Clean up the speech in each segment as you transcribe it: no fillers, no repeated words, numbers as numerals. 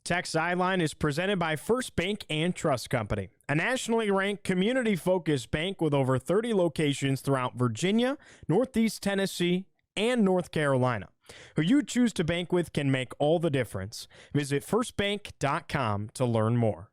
Tech Sideline is presented by First Bank and Trust Company, a nationally ranked community-focused bank with over 30 locations throughout Virginia, Northeast Tennessee, and North Carolina. Who you choose to bank with can make all the difference. Visit firstbank.com to learn more.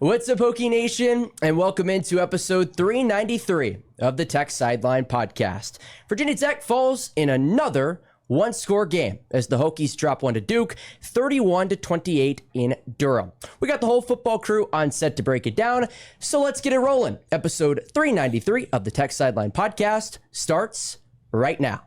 What's up, Hokie Nation, and welcome into episode 393 of the Tech Sideline podcast. Virginia Tech falls in another one-score game as the Hokies drop one to Duke, 31-28 in Durham. We got the whole football crew on set to break it down, so let's get it rolling. Episode 393 of the Tech Sideline podcast starts right now.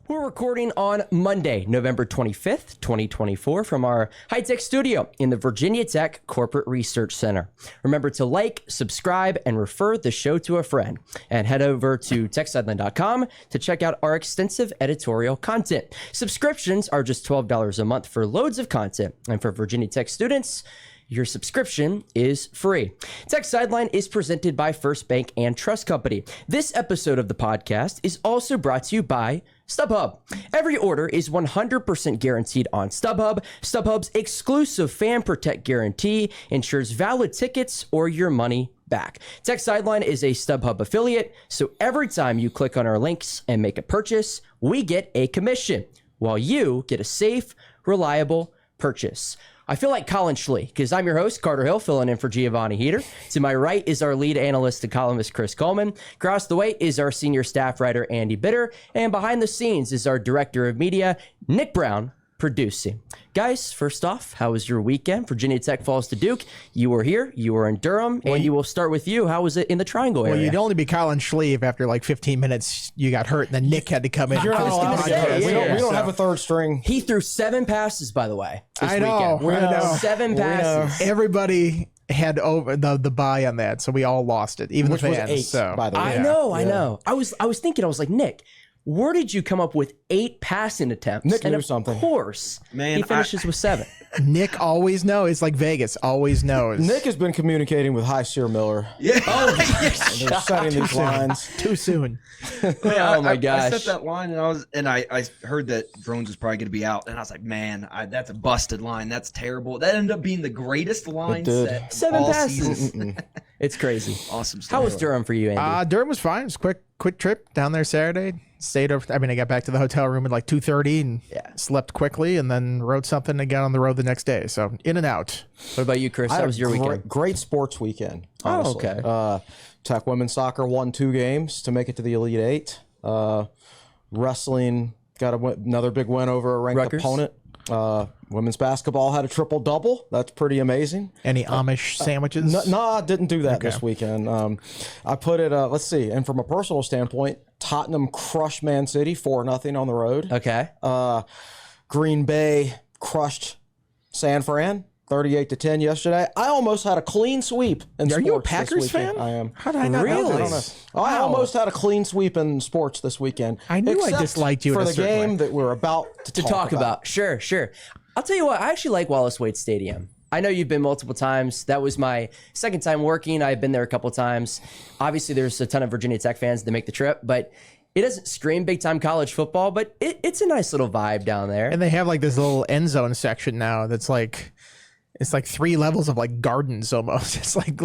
We're recording on Monday, November 25th, 2024 from our high-tech studio in the Virginia Tech Corporate Research Center. Remember to like, subscribe, and refer the show to a friend. And head over to techsideline.com to check out our extensive editorial content. Subscriptions are just $12 a month for loads of content. And for Virginia Tech students, your subscription is free. Tech Sideline is presented by First Bank and Trust Company. This episode of the podcast is also brought to you by StubHub. Every order is 100% guaranteed on StubHub. StubHub's exclusive Fan Protect guarantee ensures valid tickets or your money back. Tech Sideline is a StubHub affiliate, so every time you click on our links and make a purchase, we get a commission, while you get a safe, reliable purchase. I feel like Colin Schley, because I'm your host, Carter Hill, filling in for Giovanni Heater. To my right is our lead analyst and columnist, Chris Coleman. Across the way is our senior staff writer, Andy Bitter. And behind the scenes is our director of media, Nick Brown, producing. Guys, first off, how was your weekend? Virginia Tech falls to Duke. You were here, you were in Durham, and you will start with you. How was it in the Triangle area? Well, you'd only be Colin Schley if after like 15 minutes you got hurt, and then Nick had to come in. You're not allowed to say, we don't have a third string. He threw 7 passes, by the way, this I know, weekend. I know. 7 passes. Everybody had over the buy on that, so we all lost it, even Which the was fans. 8, so. by the way. I know. I was thinking, I was like, Nick, where did you come up with 8 passing attempts? Nick and knew of something. course, Man, he finishes with 7. Nick always knows. It's like Vegas, always knows. Nick has been communicating with High Seer Miller. Yeah. And they're setting these lines. Too soon. Oh my gosh. I set that line and I heard that Drones was probably going to be out, and I was like, man, that's a busted line. That's terrible. That ended up being the greatest line did. set 7 all passes. season. It's crazy. Awesome stuff. How was Durham for you, Andy? Durham was fine. It was a quick trip down there Saturday. Stayed over. I got back to the hotel room at like 2:30 and slept quickly, and then wrote something and got on the road the next day. So in and out. What about you, Chris? I How had was a your weekend? great sports weekend, honestly. okay. Tech women's soccer won 2 games to make it to the Elite 8. Wrestling got another big win over a ranked Rutgers? opponent. Women's basketball had a triple-double. That's pretty amazing. Any Amish sandwiches? No, I didn't do that this weekend. I put it, let's see, and from a personal standpoint, Tottenham crushed Man City 4-0 on the road. Okay. Green Bay crushed San Fran 38-10 yesterday. I almost had a clean sweep in sports. Are you a this Packers weekend. fan? I am. How did I not know Really? this? I Wow. almost had a clean sweep in sports this weekend. I knew I except disliked you in for a the certain game way. that we're about to Talk about. Sure. I'll tell you what, I actually like Wallace Wade Stadium. I know you've been multiple times. That was my second time working. I've been there a couple times. Obviously, there's a ton of Virginia Tech fans that make the trip, but it doesn't scream big-time college football, but it's a nice little vibe down there. And they have like this little end zone section now that's like, it's like 3 levels of like gardens almost. It's like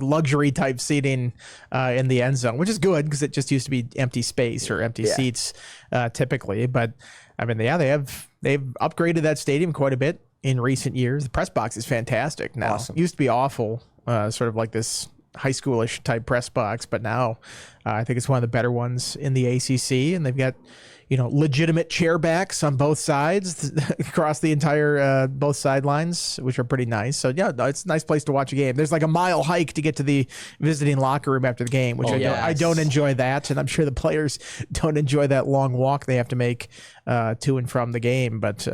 luxury type seating in the end zone, which is good because it just used to be empty space or empty seats typically. But they've upgraded that stadium quite a bit in recent years. The press box is fantastic now. Awesome. It used to be awful, sort of like this high schoolish type press box, but now I think it's one of the better ones in the ACC, and they've got legitimate chairbacks on both sides across the entire both sidelines, which are pretty nice. So yeah, it's a nice place to watch a game. There's like a mile hike to get to the visiting locker room after the game, which I don't enjoy that, and I'm sure the players don't enjoy that long walk they have to make to and from the game. But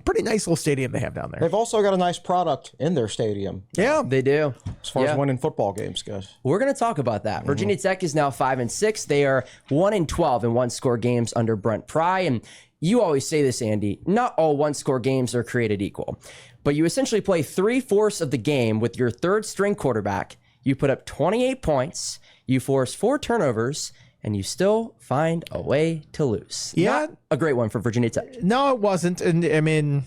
pretty nice little stadium they have down there. They've also got a nice product in their stadium. Yeah, They do. As far as winning football games goes. We're going to talk about that. Virginia Tech is now 5-6. They are 1-12 in one-score games under Brent Pry. And you always say this, Andy, not all one-score games are created equal. But you essentially play 3/4 of the game with your third-string quarterback. You put up 28 points. You force 4 turnovers. And you still find a way to lose. Yeah. Not a great one for Virginia Tech. No, it wasn't. And I mean,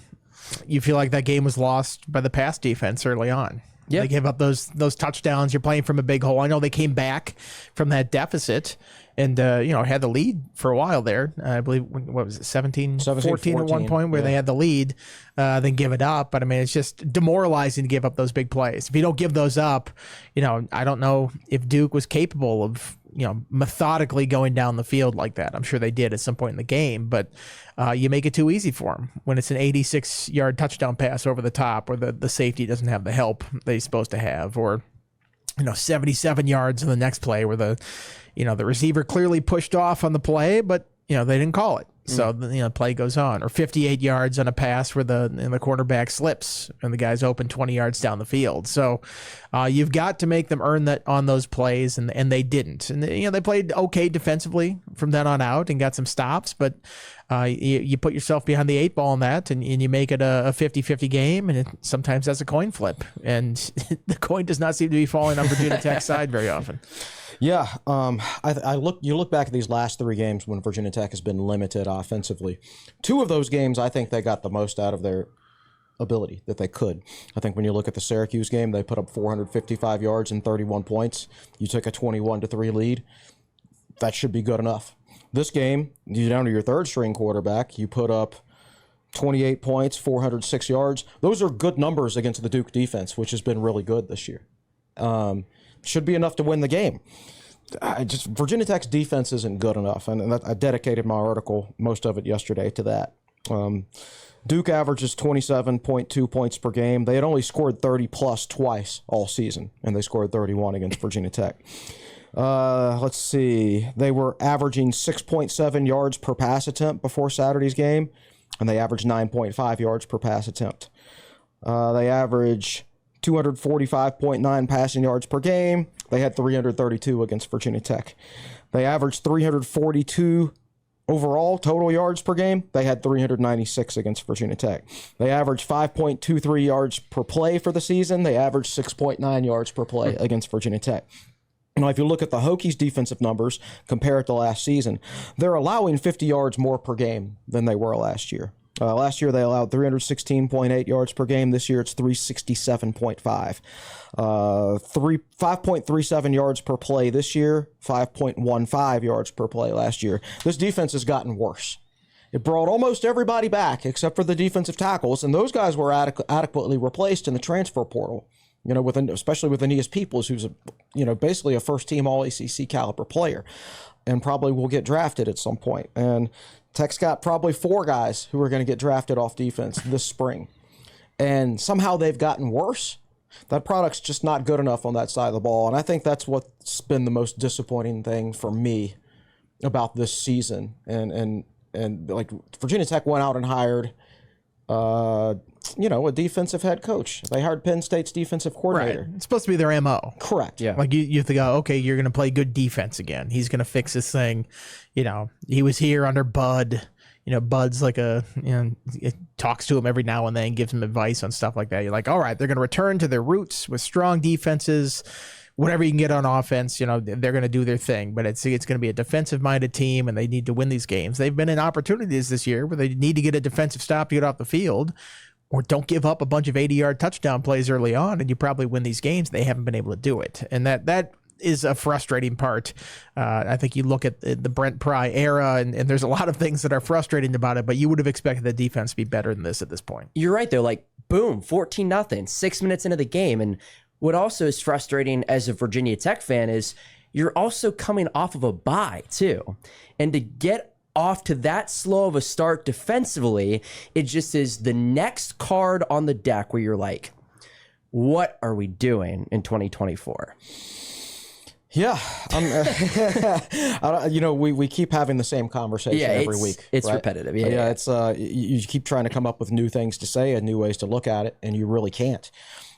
you feel like that game was lost by the pass defense early on. Yep. They gave up those touchdowns. You're playing from a big hole. I know they came back from that deficit and had the lead for a while there. I believe, what was it, 17-14 at one point where they had the lead, then give it up. But I mean, it's just demoralizing to give up those big plays. If you don't give those up, I don't know if Duke was capable of methodically going down the field like that. I'm sure they did at some point in the game, but you make it too easy for them when it's an 86-yard touchdown pass over the top, or the safety doesn't have the help that he's supposed to have, or 77 yards in the next play where the receiver clearly pushed off on the play, but they didn't call it. So the play goes on, or 58 yards on a pass where the cornerback slips and the guy's open 20 yards down the field. So you've got to make them earn that on those plays, and they didn't. And they played okay defensively from then on out and got some stops, but you put yourself behind the 8 ball in that, and you make it a 50-50 game, and sometimes that's a coin flip, and the coin does not seem to be falling on Virginia Tech's side very often. Yeah, you look back at these last 3 games when Virginia Tech has been limited offensively. 2 of those games, I think they got the most out of their ability that they could. I think when you look at the Syracuse game, they put up 455 yards and 31 points. You took a 21-3 lead. That should be good enough. This game, you're down to your third-string quarterback. You put up 28 points, 406 yards. Those are good numbers against the Duke defense, which has been really good this year. Should be enough to win the game. Virginia Tech's defense isn't good enough, and I dedicated my article, most of it yesterday, to that. Duke averages 27.2 points per game. They had only scored 30-plus twice all season, and they scored 31 against Virginia Tech. Let's see. They were averaging 6.7 yards per pass attempt before Saturday's game, and they averaged 9.5 yards per pass attempt. They average 245.9 passing yards per game. They had 332 against Virginia Tech. They averaged 342 overall total yards per game. They had 396 against Virginia Tech. They averaged 5.23 yards per play for the season. They averaged 6.9 yards per play against Virginia Tech. Now, if you look at the Hokies' defensive numbers, compare it to last season, they're allowing 50 yards more per game than they were last year. Last year, they allowed 316.8 yards per game. This year, it's 367.5. 5.37 yards per play this year, 5.15 yards per play last year. This defense has gotten worse. It brought almost everybody back except for the defensive tackles, and those guys were adequately replaced in the transfer portal. Especially with Aeneas Peoples, who's basically a first-team All-ACC caliber player, and probably will get drafted at some point. And Tech's got probably 4 guys who are going to get drafted off defense this spring. And somehow they've gotten worse. That product's just not good enough on that side of the ball. And I think that's what's been the most disappointing thing for me about this season. And like Virginia Tech went out and hired a defensive head coach. They hired Penn State's defensive coordinator. Right. It's supposed to be their MO. Correct. Yeah. Like you think, okay, you're going to play good defense again. He's going to fix this thing. He was here under Bud. Bud's like it talks to him every now and then, gives him advice on stuff like that. You're like, all right, they're going to return to their roots with strong defenses. Whatever you can get on offense, they're going to do their thing. But it's going to be a defensive-minded team, and they need to win these games. They've been in opportunities this year where they need to get a defensive stop to get off the field, or don't give up a bunch of 80-yard touchdown plays early on, and you probably win these games. They haven't been able to do it, and that is a frustrating part. I think you look at the Brent Pry era, and there's a lot of things that are frustrating about it, but you would have expected the defense to be better than this at this point. You're right, though. Like, boom, 14-0, 6 minutes into the game. And what also is frustrating as a Virginia Tech fan is you're also coming off of a bye, too. And to get off to that slow of a start defensively, it just is the next card on the deck where you're like, what are we doing in 2024? Yeah, we keep having the same conversation every week. It's right? repetitive. It's you keep trying to come up with new things to say and new ways to look at it, and you really can't.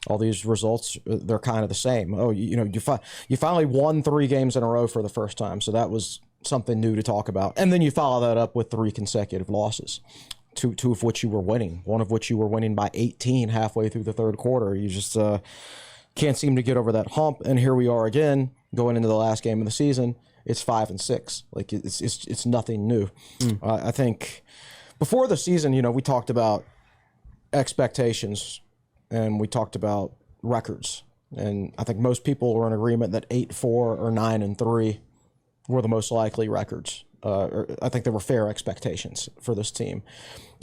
All these results, they're kind of the same. Oh, you finally won 3 games in a row for the first time, so that was something new to talk about. And then you follow that up with 3 consecutive losses. Two of which you were winning, one of which you were winning by 18 halfway through the third quarter. You just can't seem to get over that hump, and here we are again going into the last game of the season. It's 5-6. Like it's nothing new. I think before the season, we talked about expectations and we talked about records, and I think most people were in agreement that 8-4 or 9-3 were the most likely records. I think there were fair expectations for this team.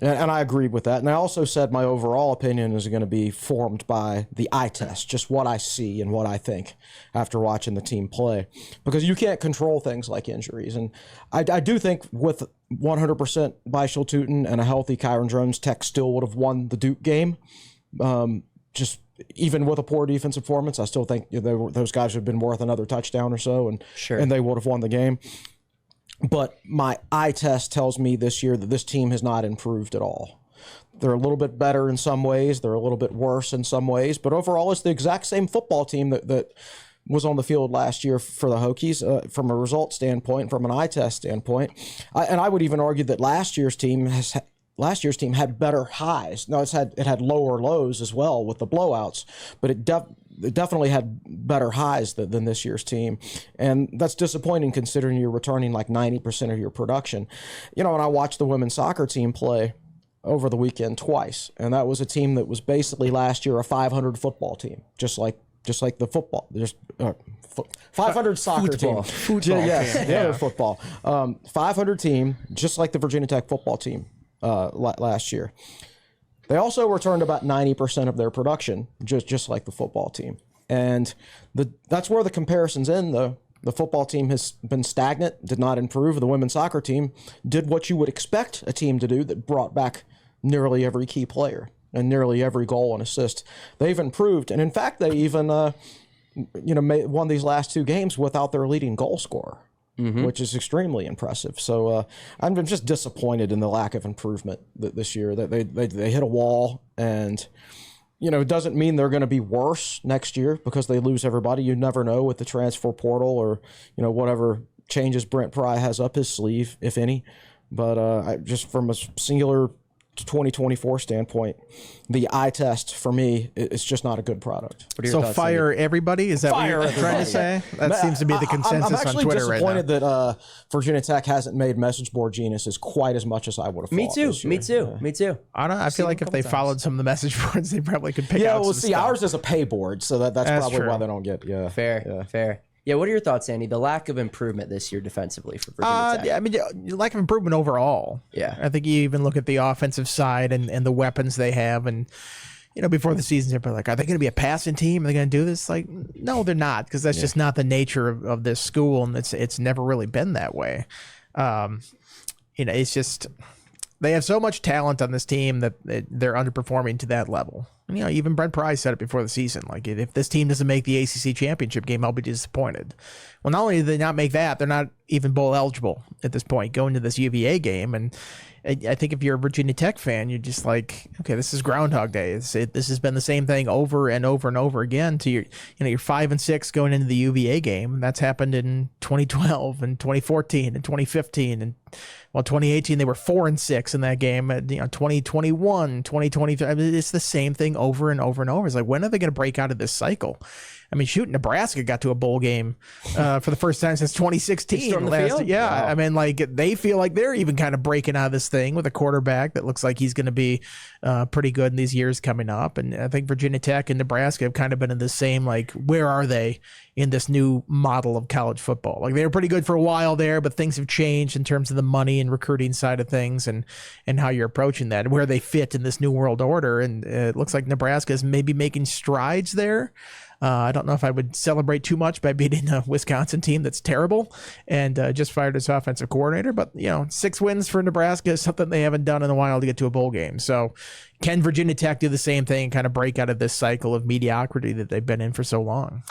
And I agreed with that. And I also said my overall opinion is going to be formed by the eye test, just what I see and what I think after watching the team play. Because you can't control things like injuries. And I do think with 100% Bishal Tootin and a healthy Kyron Jones, Tech still would have won the Duke game. Just even with a poor defensive performance, I still think those guys would have been worth another touchdown or so, and they would have won the game. But my eye test tells me this year that this team has not improved at all. They're a little bit better in some ways. They're a little bit worse in some ways. But overall, it's the exact same football team that was on the field last year for the Hokies from a result standpoint, from an eye test standpoint. And I would even argue that last year's team had better highs. Now, it had lower lows as well with the blowouts, but it definitely had better highs than this year's team. And that's disappointing considering you're returning like 90% of your production. And I watched the women's soccer team play over the weekend twice, and that was a team that was basically last year a 500 football team, just like the football, 500 soccer team. Football team. Football. 500 team, just like the Virginia Tech football team last year. They also returned about 90% of their production, just like the football team. And that's where the comparison's in, though. The football team has been stagnant, did not improve. The women's soccer team did what you would expect a team to do, that brought back nearly every key player and nearly every goal and assist. They've improved. And in fact, they even won these last 2 games without their leading goal scorer. Which is extremely impressive. So I'm just disappointed in the lack of improvement this year. That they hit a wall, and it doesn't mean they're going to be worse next year because they lose everybody. You never know with the transfer portal or whatever changes Brent Pry has up his sleeve, if any. But just from a singular 2024 standpoint, the eye test for me is just not a good product. So fire everybody? Is that what you're trying to say? That seems to be the consensus on Twitter right now. I'm actually disappointed that Virginia Tech hasn't made message board geniuses quite as much as I would have thought. Me too. I feel like if they followed some of the message boards, they probably could pick out some stuff. Ours is a pay board, so that's probably why they don't get fair. Yeah, what are your thoughts, Andy? The lack of improvement this year defensively for Virginia Tech. Lack of improvement overall. Yeah. I think you even look at the offensive side and the weapons they have, and before the season, they're like, are they going to be a passing team? Are they going to do this? Like, no, they're not, because that's just not the nature of this school, and it's never really been that way. It's just they have so much talent on this team that they're underperforming to that level. And, even Brent Pry said it before the season. Like, if this team doesn't make the ACC championship game, I'll be disappointed. Well, not only do they not make that, they're not even bowl eligible at this point going to this UVA game. And I think if you're a Virginia Tech fan, you're just like, okay, this is Groundhog Day. This has been the same thing over and over and over again. To you're 5-6 going into the UVA game. And that's happened in 2012 and 2014 and 2015 and 2018 they were 4-6 in that game. 2021, 2020. It's the same thing over and over and over. It's like, when are they going to break out of this cycle? I mean, shoot, Nebraska got to a bowl game for the first time since 2016. Wow. I mean, like, they feel like they're even kind of breaking out of this thing with a quarterback that looks like he's going to be pretty good in these years coming up. And I think Virginia Tech and Nebraska have kind of been in the same, like, where are they in this new model of college football? Like, they were pretty good for a while there, but things have changed in terms of the money and recruiting side of things and how you're approaching that and where they fit in this new world order. And it looks like Nebraska is maybe making strides there. I don't know if I would celebrate too much by beating a Wisconsin team that's terrible and just fired its offensive coordinator. But, 6 wins for Nebraska is something they haven't done in a while to get to a bowl game. So can Virginia Tech do the same thing and kind of break out of this cycle of mediocrity that they've been in for so long?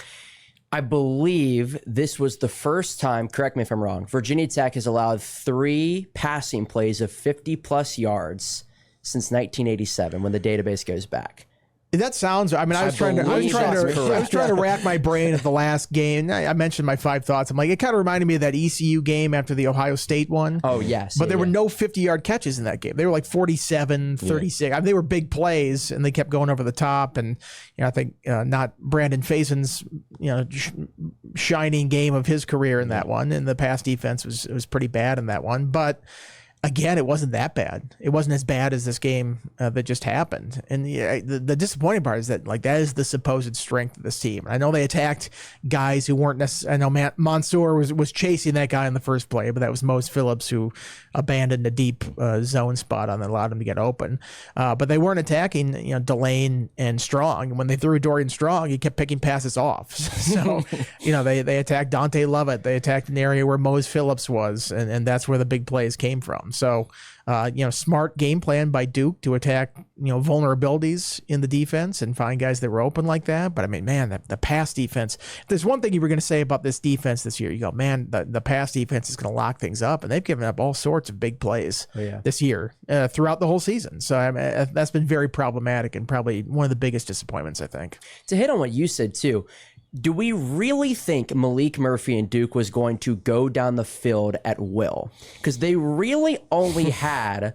I believe this was the first time, correct me if I'm wrong, Virginia Tech has allowed 3 passing plays of 50-plus yards since 1987 when the database goes back. That sounds. I was trying to rack my brain at the last game. I mentioned my 5 thoughts. I'm like, it kind of reminded me of that ECU game after the Ohio State one. Oh, yes. But there were no 50-yard catches in that game. They were like 47, 36. I mean, they were big plays, and they kept going over the top. And I think not Brandon Faison's shining game of his career in that one. And the pass defense was pretty bad in that one. But again, it wasn't that bad. It wasn't as bad as this game that just happened. And the disappointing part is that that is the supposed strength of this team. I know they attacked guys who weren't necessarily. I know Mansour was chasing that guy in the first play, but that was Mose Phillips who abandoned a deep zone spot on that allowed him to get open. But they weren't attacking Delane and Strong. And when they threw Dorian Strong, he kept picking passes off. So they attacked Dante Lovett. They attacked an area where Mose Phillips was, and that's where the big plays came from. So, smart game plan by Duke to attack, vulnerabilities in the defense and find guys that were open like that. But I mean, man, the pass defense, if there's one thing you were going to say about this defense this year, you go, man, the pass defense is going to lock things up. And they've given up all sorts of big plays this year throughout the whole season. So that's been very problematic and probably one of the biggest disappointments, I think. To hit on what you said, too, do we really think Malik Murphy and Duke was going to go down the field at will? Because they really only had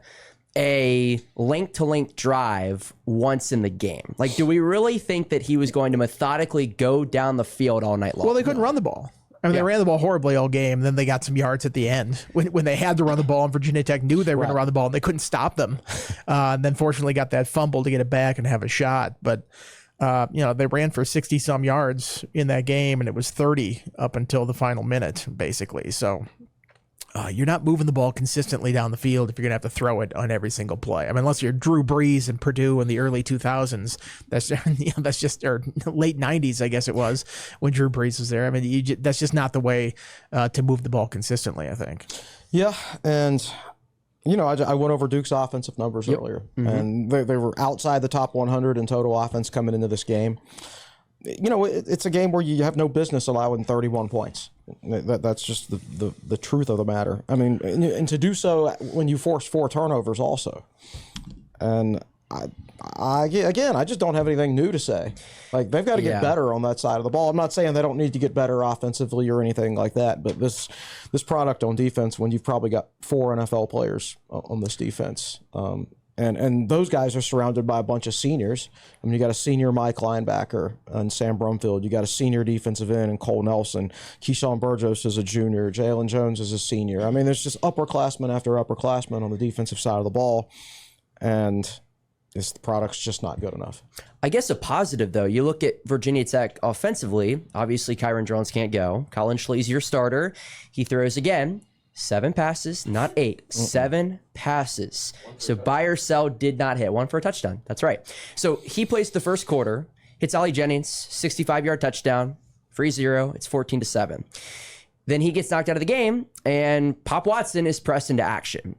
a link-to-link drive once in the game. Do we really think that he was going to methodically go down the field all night long? Well, they couldn't run the ball. I mean, they ran the ball horribly all game, and then they got some yards at the end when they had to run the ball, and Virginia Tech knew they were going to run the ball, and they couldn't stop them. And then fortunately got that fumble to get it back and have a shot. But they ran for 60-some yards in that game, and it was 30 up until the final minute, basically. So you're not moving the ball consistently down the field if you're going to have to throw it on every single play. I mean, unless you're Drew Brees and Purdue in the early 2000s, that's just or late 90s, I guess it was, when Drew Brees was there. I mean, that's just not the way to move the ball consistently, I think. Yeah, and I went over Duke's offensive numbers earlier, and they were outside the top 100 in total offense coming into this game. It's a game where you have no business allowing 31 points. That's just the truth of the matter. I mean, and to do so when you force 4 turnovers also. And I just don't have anything new to say. They've got to get better on that side of the ball. I'm not saying they don't need to get better offensively or anything like that, but this product on defense, when you've probably got 4 NFL players on this defense, and those guys are surrounded by a bunch of seniors. I mean, you got a senior Mike linebacker and Sam Brumfield. You got a senior defensive end and Cole Nelson. Keyshawn Burgos is a junior. Jalen Jones is a senior. I mean, there's just upperclassmen after upperclassmen on the defensive side of the ball, and the product's just not good enough. I guess a positive, though, you look at Virginia Tech offensively. Obviously, Kyron Drones can't go. Colin Schley's your starter. He throws again. 7 passes, not 8. 7 passes. So buy or sell did not hit. 1 for a touchdown. That's right. So he plays the first quarter, hits Ollie Jennings, 65-yard touchdown, free 0. It's 14-7. Then he gets knocked out of the game, and Pop Watson is pressed into action.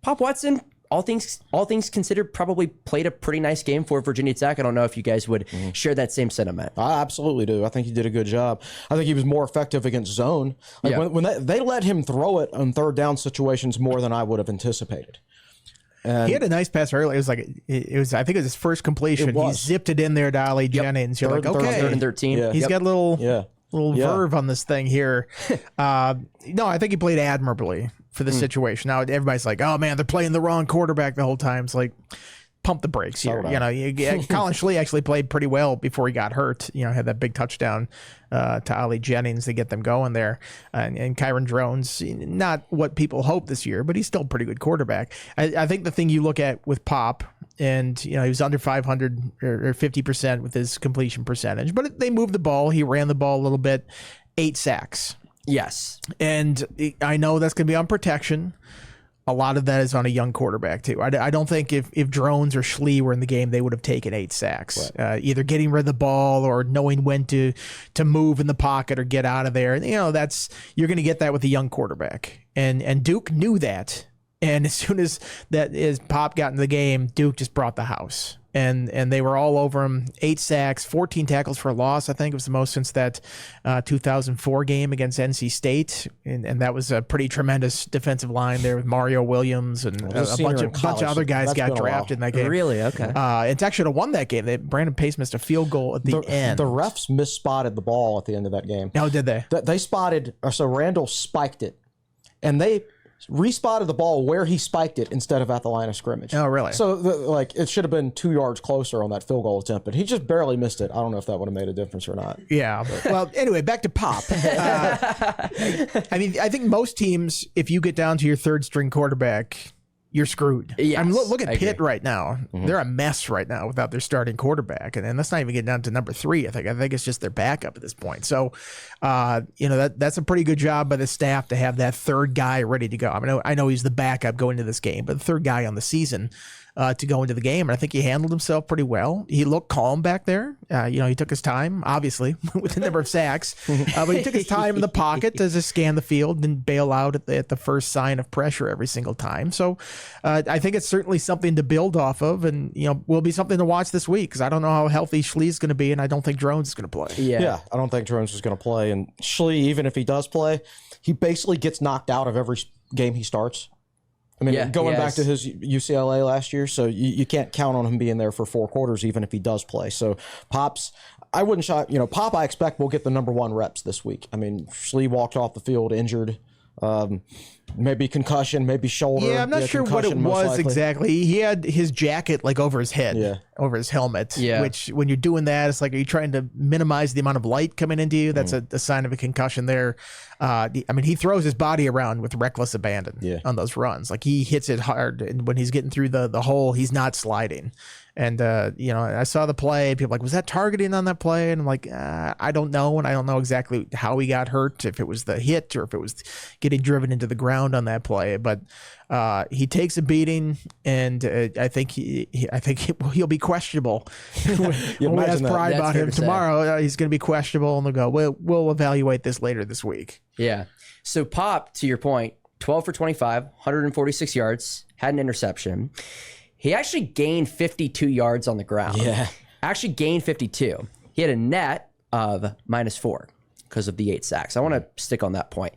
Pop Watson, all things considered, probably played a pretty nice game for Virginia Tech. I don't know if you guys would share that same sentiment. I absolutely do. I think he did a good job. I think he was more effective against zone. When they let him throw it on third down situations more than I would have anticipated. And he had a nice pass early. It was I think it was his first completion. He zipped it in there to Ollie Jennings. You're okay. 3rd and 13. Yeah. He's got a little verve on this thing here. No, I think he played admirably for the situation. Now everybody's like, "Oh man, they're playing the wrong quarterback the whole time." It's like, pump the brakes here. Colin Schley actually played pretty well before he got hurt. Had that big touchdown to Ollie Jennings to get them going there. And Kyron Drones, not what people hope this year, but he's still a pretty good quarterback. I think the thing you look at with Pop, and he was under 500 or 50% with his completion percentage, but they moved the ball. He ran the ball a little bit. 8 sacks. Yes. And I know that's going to be on protection. a lot of that is on a young quarterback too. I don't think if Drones or Schlee were in the game, they would have taken 8 sacks. Right. Either getting rid of the ball or knowing when to move in the pocket or get out of there. You're going to get that with a young quarterback, and Duke knew that. And as soon as Pop got in the game, Duke just brought the house. And they were all over him. 8 sacks, 14 tackles for a loss. I think it was the most since that 2004 game against NC State. And that was a pretty tremendous defensive line there with Mario Williams and a bunch of other guys got drafted in that game. Really? Okay. It's actually should have won that game. Brandon Pace missed a field goal at the end. The refs misspotted the ball at the end of that game. Oh, did they? They spotted, so Randall spiked it, and they respotted the ball where he spiked it instead of at the line of scrimmage. Oh, really? So, it should have been 2 yards closer on that field goal attempt, but he just barely missed it. I don't know if that would have made a difference or not. Yeah. Well, anyway, back to Pop. I think most teams, if you get down to your third string quarterback, you're screwed. Yes, look at Pitt right now. Mm-hmm. They're a mess right now without their starting quarterback, and that's not even getting down to number 3. I think it's just their backup at this point. So, that's a pretty good job by the staff to have that third guy ready to go. I know he's the backup going into this game, but the third guy on the season to go into the game, and I think he handled himself pretty well. He looked calm back there. He took his time, obviously, with the number of sacks, but he took his time in the pocket to just scan the field and bail out at the first sign of pressure every single time. So I think it's certainly something to build off of, and will be something to watch this week, because I don't know how healthy Schlee's going to be, and I don't think Drones is going to play. Yeah, I don't think Drones is going to play, and Schlee, even if he does play, he basically gets knocked out of every game he starts. Going back to his UCLA last year, so you can't count on him being there for 4 quarters, even if he does play. So Pop's, I wouldn't shot, Pop, I expect will get the number 1 reps this week. Schlee walked off the field injured. Maybe concussion, maybe shoulder. Yeah, I'm not sure what it was exactly. He had his jacket over his head, over his helmet. Yeah. Which, when you're doing that, it's like, are you trying to minimize the amount of light coming into you? That's a sign of a concussion there. He throws his body around with reckless abandon on those runs. Like, he hits it hard, and when he's getting through the hole, he's not sliding. And, I saw the play. People were like, was that targeting on that play? And I'm like, I don't know. And I don't know exactly how he got hurt, if it was the hit or if it was getting driven into the ground on that play. But he takes a beating, and I think he'll be questionable. When we ask Pride about him tomorrow, he's going to be questionable, and they'll go, we'll evaluate this later this week. Yeah. So Pop, to your point, 12 for 25, 146 yards, had an interception. He actually gained 52 yards on the ground. Yeah. Actually gained 52. He had a net of -4 because of the 8 sacks. I want to stick on that point.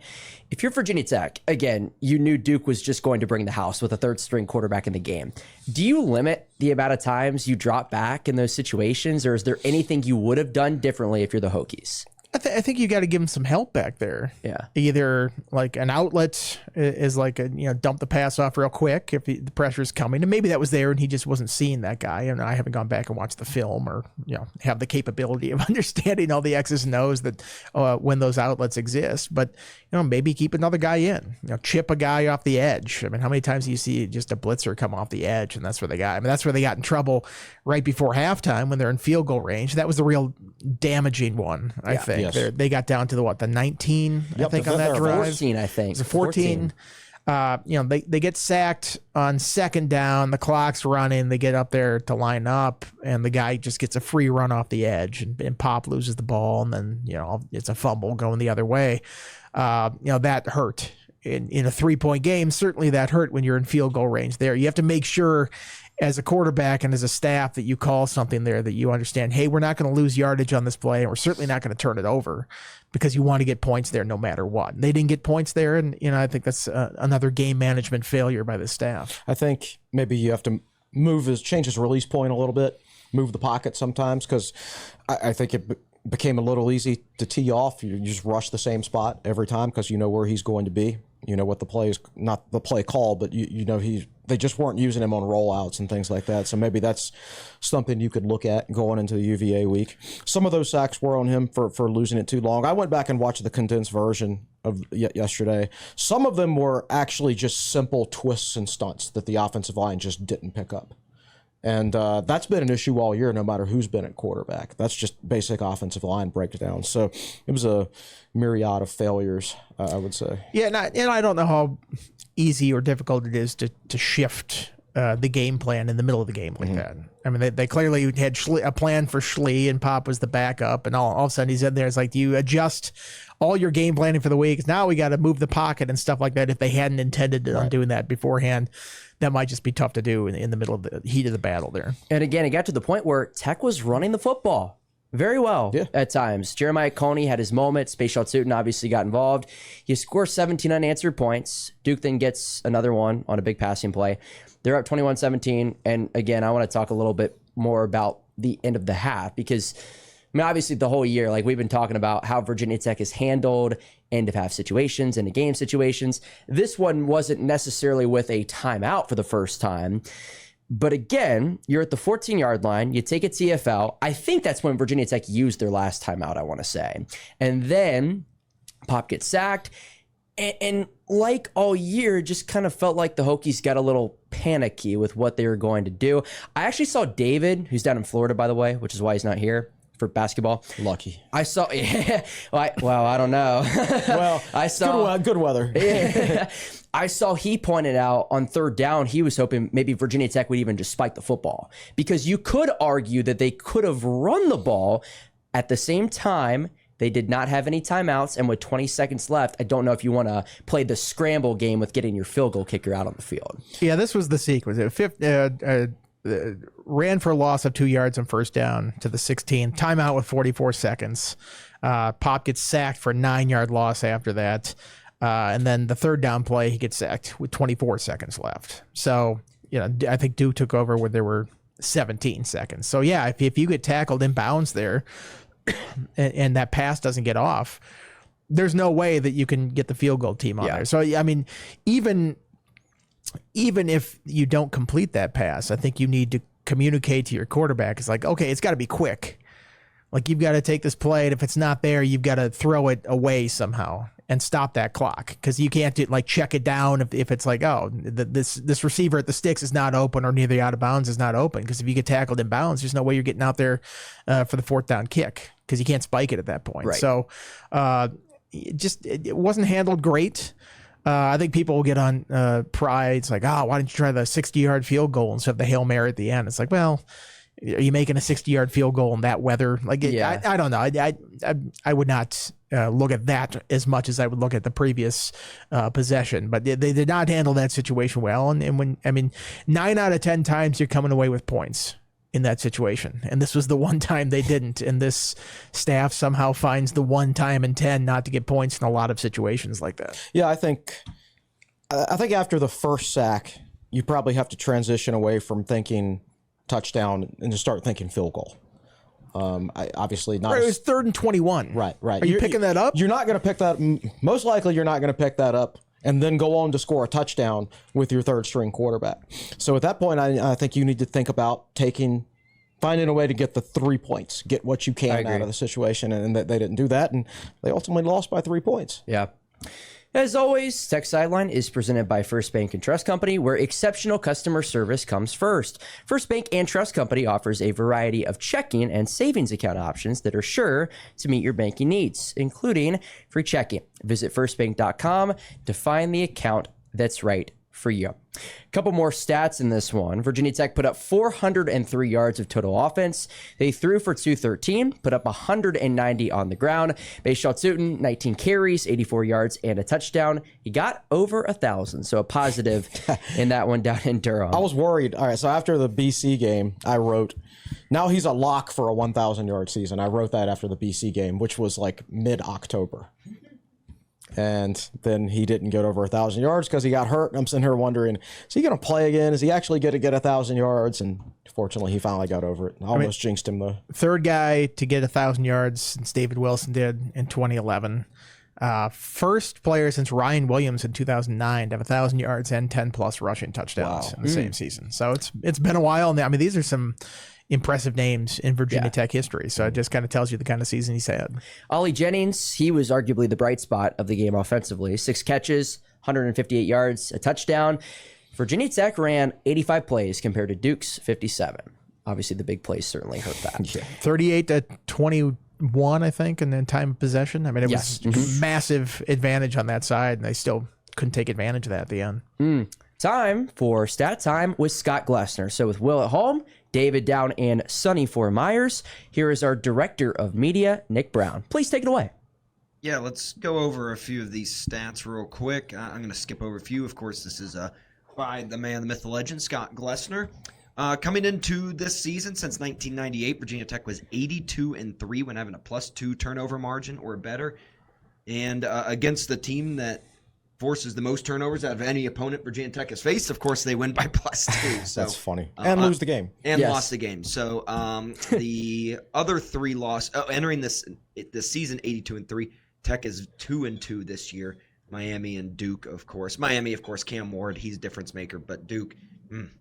If you're Virginia Tech, again, you knew Duke was just going to bring the house with a third string quarterback in the game. Do you limit the amount of times you drop back in those situations, or is there anything you would have done differently if you're the Hokies? I think you got to give him some help back there. Yeah. Either like an outlet is like dump the pass off real quick if the pressure's coming, and maybe that was there and he just wasn't seeing that guy. And I haven't gone back and watched the film, or have the capability of understanding all the X's and O's that when those outlets exist. But maybe keep another guy in. Chip a guy off the edge. How many times do you see just a blitzer come off the edge, and that's where they got. That's where they got in trouble right before halftime when they're in field goal range. That was the real damaging one, I think. Yes. They got down to the 19, I think, on that drive. 14, I think. It was a 14. They get sacked on second down. The clock's running. They get up there to line up, and the guy just gets a free run off the edge, and Pop loses the ball, and then it's a fumble going the other way. That hurt. In a 3-point game, certainly that hurt when you're in field goal range there. You have to make sure as a quarterback and as a staff that you call something there that you understand, hey, we're not going to lose yardage on this play, and we're certainly not going to turn it over, because you want to get points there no matter what. They didn't get points there, and I think that's another game management failure by the staff. I think maybe you have to change his release point a little bit, move the pocket sometimes, because I think it became a little easy to tee off. You just rush the same spot every time because you know where he's going to be. You know what the play is, not the play call, but they just weren't using him on rollouts and things like that. So maybe that's something you could look at going into the UVA week. Some of those sacks were on him for losing it too long. I went back and watched the condensed version of yesterday. Some of them were actually just simple twists and stunts that the offensive line just didn't pick up. And that's been an issue all year, no matter who's been at quarterback. That's just basic offensive line breakdown. So it was a myriad of failures, I would say. Yeah, and I don't know how easy or difficult it is to shift the game plan in the middle of the game like that. I mean, they clearly had a plan for Schlee, and Pop was the backup, and all of a sudden he's in there. It's like, do you adjust all your game planning for the week? Now we got to move the pocket and stuff like that. If they hadn't intended on doing that beforehand, that might just be tough to do in the middle of the heat of the battle there. And again, it got to the point where Tech was running the football very well at times. Jeremiah Coney had his moment. Space Shot Sutin obviously got involved. He scores 17 unanswered points. Duke then gets another one on a big passing play. They're up 21-17. And again, I want to talk a little bit more about the end of the half because, I mean, obviously the whole year, like we've been talking about how Virginia Tech has handled end of half situations, end of game situations. This one wasn't necessarily with a timeout for the first time. But again, you're at the 14-yard line. You take a TFL. I think that's when Virginia Tech used their last timeout, I want to say. And then Pop gets sacked. And like all year, it just kind of felt like the Hokies got a little panicky with what they were going to do. I actually saw David, who's down in Florida, by the way, which is why he's not here for basketball. Lucky. I saw, well, I don't know. Well, I saw good weather. I saw he pointed out on third down, he was hoping maybe Virginia Tech would even just spike the football because you could argue that they could have run the ball at the same time. They did not have any timeouts, and with 20 seconds left, I don't know if you want to play the scramble game with getting your field goal kicker out on the field. Yeah, this was the sequence. Ran for a loss of 2 yards on first down to the 16. Timeout with 44 seconds. Pop gets sacked for a 9-yard loss after that. And then the third down play, he gets sacked with 24 seconds left. So, I think Duke took over where there were 17 seconds. So, yeah, if you get tackled in bounds there and that pass doesn't get off, there's no way that you can get the field goal team on there. So, I mean, even if you don't complete that pass, I think you need to communicate to your quarterback. It's like, okay, it's got to be quick. Like, you've got to take this play, and if it's not there, you've got to throw it away somehow and stop that clock, because you can't check it down if it's like, oh, this receiver at the sticks is not open or near the out of bounds is not open, because if you get tackled in bounds, there's no way you're getting out there for the fourth down kick, because you can't spike it at that point. Right. So it wasn't handled great. I think people will get on pride. It's like, why didn't you try the 60-yard field goal instead of the Hail Mary at the end? It's like, well, are you making a 60-yard field goal in that weather? Like, I don't know. I would not look at that as much as I would look at the previous possession. But they did not handle that situation well. And 9 out of 10 times you're coming away with points in that situation. And this was the one time they didn't. And this staff somehow finds the one time in 10 not to get points in a lot of situations like that. Yeah, I think after the first sack, you probably have to transition away from thinking touchdown and just start thinking field goal. Obviously not. Right, it was 3rd and 21. Right. Are you picking that up? You're not going to pick that. Most likely, you're not going to pick that up and then go on to score a touchdown with your third string quarterback. So at that point, I think you need to think about finding a way to get the 3 points, get what you can out of the situation, and they didn't do that, and they ultimately lost by 3 points. Yeah. As always, Tech Sideline is presented by First Bank and Trust Company, where exceptional customer service comes first. First Bank and Trust Company offers a variety of checking and savings account options that are sure to meet your banking needs, including free checking. Visit firstbank.com to find the account that's right for you. A couple more stats in this one. Virginia Tech put up 403 yards of total offense. They threw for 213, put up 190 on the ground. Bayshal Tutin, 19 carries, 84 yards, and a touchdown. He got over 1,000, so a positive in that one down in Durham. I was worried. All right, so after the BC game, I wrote, now he's a lock for a 1,000-yard season. I wrote that after the BC game, which was like mid-October. And then he didn't get over 1,000 yards because he got hurt. And I'm sitting here wondering, is he going to play again? Is he actually going to get 1,000 yards? And fortunately, he finally got over it. I almost jinxed him, though. Third guy to get 1,000 yards since David Wilson did in 2011. First player since Ryan Williams in 2009 to have 1,000 yards and 10-plus rushing touchdowns in the same season. So it's been a while. I mean, these are some impressive names in Virginia Tech history. So it just kind of tells you the kind of season he's had. Ollie Jennings, he was arguably the bright spot of the game offensively. 6 catches, 158 yards, a touchdown. Virginia Tech ran 85 plays compared to Duke's 57. Obviously, the big plays certainly hurt that. 38-21, I think, and then time of possession. I mean, it was massive advantage on that side, and they still couldn't take advantage of that at the end. Time for Stat Time with Scott Glessner. So with Will at home, David down in sunny Fort Myers, here is our Director of Media, Nick Brown. Please take it away. Yeah, let's go over a few of these stats real quick. I'm going to skip over a few. Of course, this is by the man, the myth, the legend, Scott Glessner. Coming into this season, since 1998, Virginia Tech was 82-3 when having a +2 turnover margin or better. And against the team that forces the most turnovers out of any opponent Virginia Tech has faced, of course, they win by +2. So, That's funny. And lose the game. And Yes. lost the game. So the other three entering this season, 82-3. Tech is 2-2 this year. Miami and Duke, of course. Miami, of course, Cam Ward, he's a difference maker. But Duke,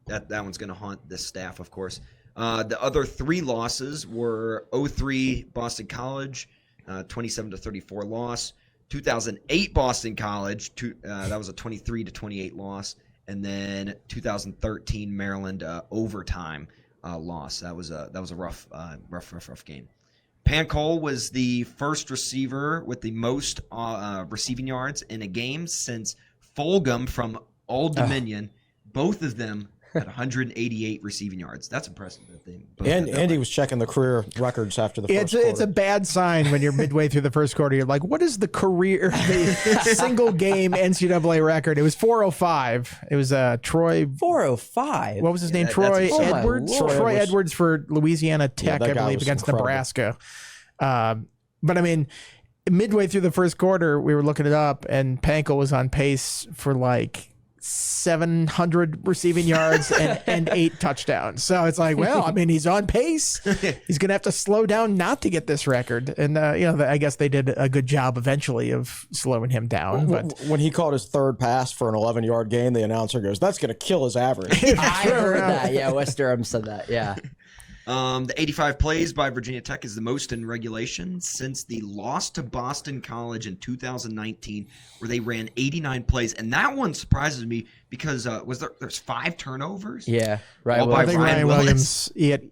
that one's going to haunt this staff, of course. The other three losses were 03 Boston College, 27-34 loss. 2008 Boston College, that was a 23-28 loss. And then 2013 Maryland overtime loss. That was a rough game. Pancol was the first receiver with the most receiving yards in a game since Fulgham from Old Dominion. Both of them had 188 receiving yards. That's impressive. That they both And had that Andy much. was checking the career records after the first It's a quarter. bad sign when you're midway through the first quarter. You're like, what is the single game NCAA record? It was 405. It was Troy. 405. What was his name? that's Troy insane. Oh, my Edwards. Lord. Troy Edwards for Louisiana Tech, that I guy believe, was against incredible. Nebraska. But I mean, midway through the first quarter, we were looking it up, and Pankel was on pace for like 700 receiving yards and 8 touchdowns. So it's like, well, I mean, he's on pace. He's going to have to slow down not to get this record. And, I guess they did a good job eventually of slowing him down. But When he caught his third pass for an 11-yard gain, the announcer goes, "That's going to kill his average." I heard that. Yeah, West Durham said that. Yeah. The 85 plays by Virginia Tech is the most in regulation since the loss to Boston College in 2019, where they ran 89 plays. And that one surprises me because there's 5 turnovers? Yeah. Right. All Well, I think Ryan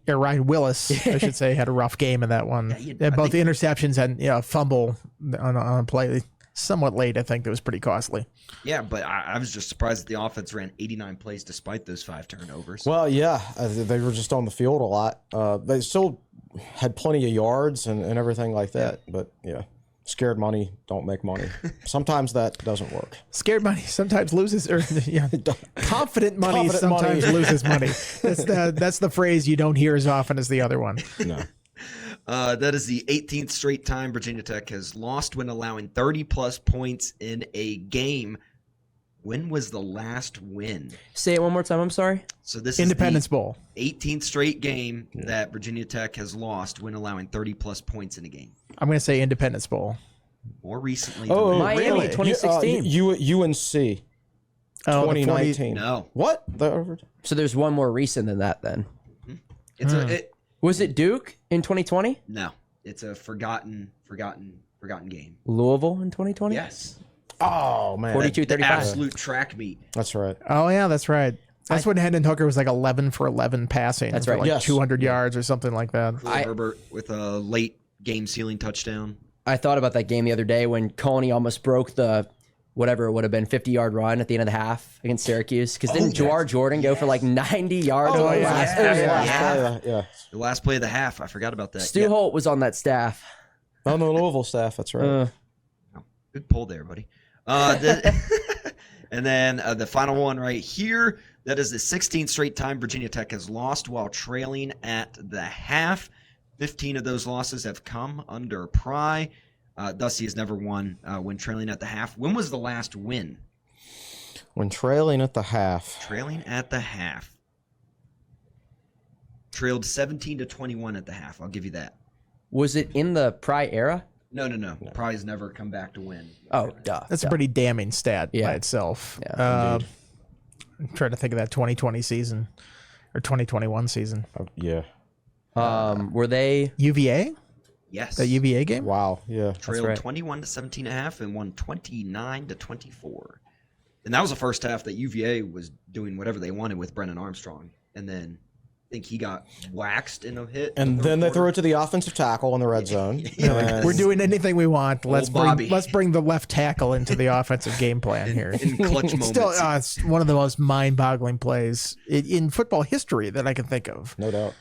Ryan Willis, I should say, had a rough game in that one. I Both the interceptions and a fumble on a play somewhat late, I think, that was pretty costly. Yeah, but I was just surprised that the offense ran 89 plays despite those 5 turnovers. Well, yeah, they were just on the field a lot. They still had plenty of yards and everything like that. But, yeah, scared money don't make money. Sometimes that doesn't work. Scared money sometimes loses, or confident money Confident sometimes money. loses money. That's the phrase you don't hear as often as the other one. No. That is the 18th straight time Virginia Tech has lost when allowing 30-plus points in a game. When was the last win? say it one more time. I'm sorry. So this Independence is Bowl. the 18th straight game that Virginia Tech has lost when allowing 30-plus points in a game. I'm going to say Independence Bowl. More recently, Oh, than Miami, really? 2016. UNC, Oh, the 2019. no, What? So there's one more recent than that then. it's Was it Duke in 2020? no, it's a forgotten game. Louisville in 2020? Yes, Oh, man. 42-35. the absolute track meet. That's right. Oh, yeah, that's right. That's when Hendon Hooker was like 11 for 11 passing. That's for right. Like Yes. 200 yards or something like that. Herbert with a late game-sealing touchdown. I thought about that game the other day when Coney almost broke the whatever it would have been 50-yard run at the end of the half against Syracuse. Because didn't Jawar Jordan go for like 90 yards on the yeah. last Yeah. play of the Yeah. half? Yeah. The last play of the half. I forgot about that. Stu Yeah. Holt was on that staff. On the Louisville staff, that's right. Good pull there, buddy. And then the final one right here. That is the 16th straight time Virginia Tech has lost while trailing at the half. 15 of those losses have come under Pry. Thus, he has never won when trailing at the half. When was the last win? When trailing at the half. Trailing at the half. Trailed 17-21 at the half. I'll give you that. Was it in the Pry era? No. Pry's never come back to win. Oh, duh. That's a pretty damning stat Yeah. by itself. Yeah, I'm trying to think of that 2020 season or 2021 season. Yeah. Were they? UVA? Yes. That UVA game? Wow. Yeah. Trailed right. 21-17 and a half and won 29-24. And that was the first half that UVA was doing whatever they wanted with Brennan Armstrong. And then think he got waxed in a hit. And then they threw it to the offensive tackle in the red zone. And We're doing anything we want. Let's Bobby. bring the left tackle into the offensive game plan here. in clutch moments. Still, it's one of the most mind-boggling plays in football history that I can think of. no doubt.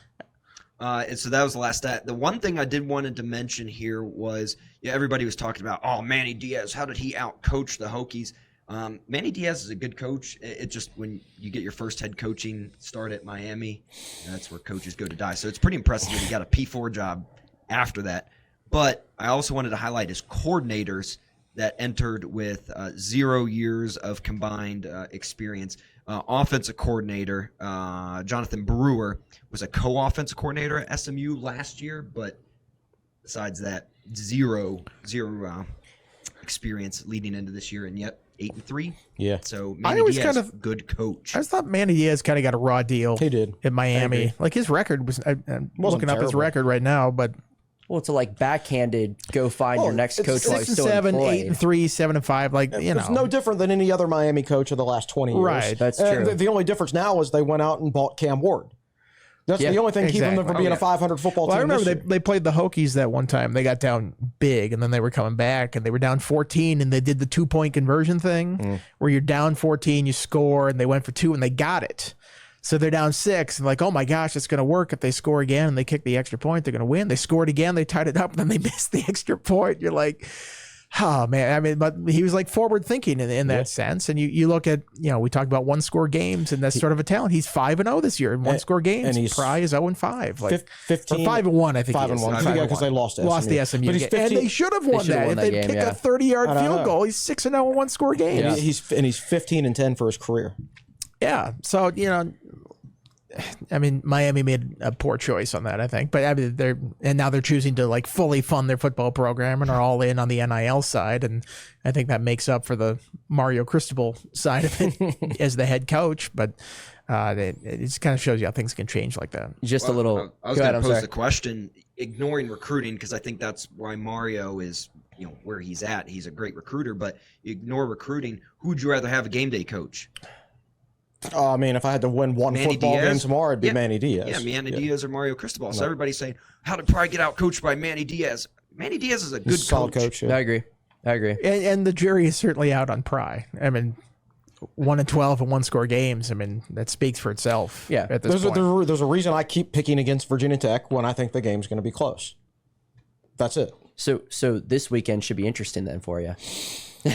And so that was the last stat. The one thing I did wanted to mention here was, everybody was talking about, Manny Diaz, how did he out-coach the Hokies? Manny Diaz is a good coach. It just, when you get your first head coaching start at Miami, that's where coaches go to die. So it's pretty impressive that he got a P4 job after that. But I also wanted to highlight his coordinators that entered with 0 years of combined experience. Offensive coordinator Jonathan Brewer was a co-offensive coordinator at SMU last year, but besides that, zero experience leading into this year, and yet 8-3. Yeah. So Manny Diaz, good coach. I just thought Manny Diaz kind of got a raw deal. He did. At Miami. Like his record was, I'm looking up his terrible. record right now, but Well, it's a like backhanded go find your next coach while he's still 6-7, employed. 8-3, 7-5. Like, you know, It's no different than any other Miami coach of the last 20 years. Right. That's And true. the only difference now is they went out and bought Cam Ward. That's Yeah, the only thing keeping them exactly. from being a 500 football Well, I team. remember this year. they played the Hokies that one time. They got down big, and then they were coming back, and they were down 14, and they did the 2-point conversion thing where you're down 14, you score, and they went for 2, and they got it. So they're down 6, and like, oh my gosh, it's going to work if they score again, and they kick the extra point, they're going to win. They scored again, they tied it up, and then they missed the extra point. You're like, oh man, I mean, but he was like forward thinking in that sense. And you look at, we talked about 1-score games, and that's sort of a talent. He's 5-0 this year in 1-score games. and he's Pry is 0-5, like 15 or 5-1. I think 5-1. Yeah, because they lost to lost the SMU. SMU But he's game. 15 and they should have won should've that won if that they game, kick yeah. a 30-yard I don't field know. goal. He's 6-0 in 1-score games. And he's 15-10 for his career. Yeah. So, I mean, Miami made a poor choice on that, I think. But I mean, now they're choosing to like fully fund their football program and are all in on the NIL side, and I think that makes up for the Mario Cristobal side of it as the head coach. But it just kind of shows you how things can change like that. Just a little. I was go going ahead, to I'm pose sorry. the question, ignoring recruiting, because I think that's why Mario is, where he's at. He's a great recruiter, but ignore recruiting. Who would you rather have a game day coach? I mean, if I had to win one Manny football Diaz? game tomorrow, it'd be Yeah. Manny Diaz. Yeah, Manny Diaz or Mario Cristobal. So everybody's saying, how did Pry get out coached by Manny Diaz? Manny Diaz is a good He's a solid coach. I Yeah. agree. And the jury is certainly out on Pry. I mean, 1-12 in 1-score games. I mean, that speaks for itself. Yeah. At this point. There's a reason I keep picking against Virginia Tech when I think the game's going to be close. That's it. So this weekend should be interesting then for you.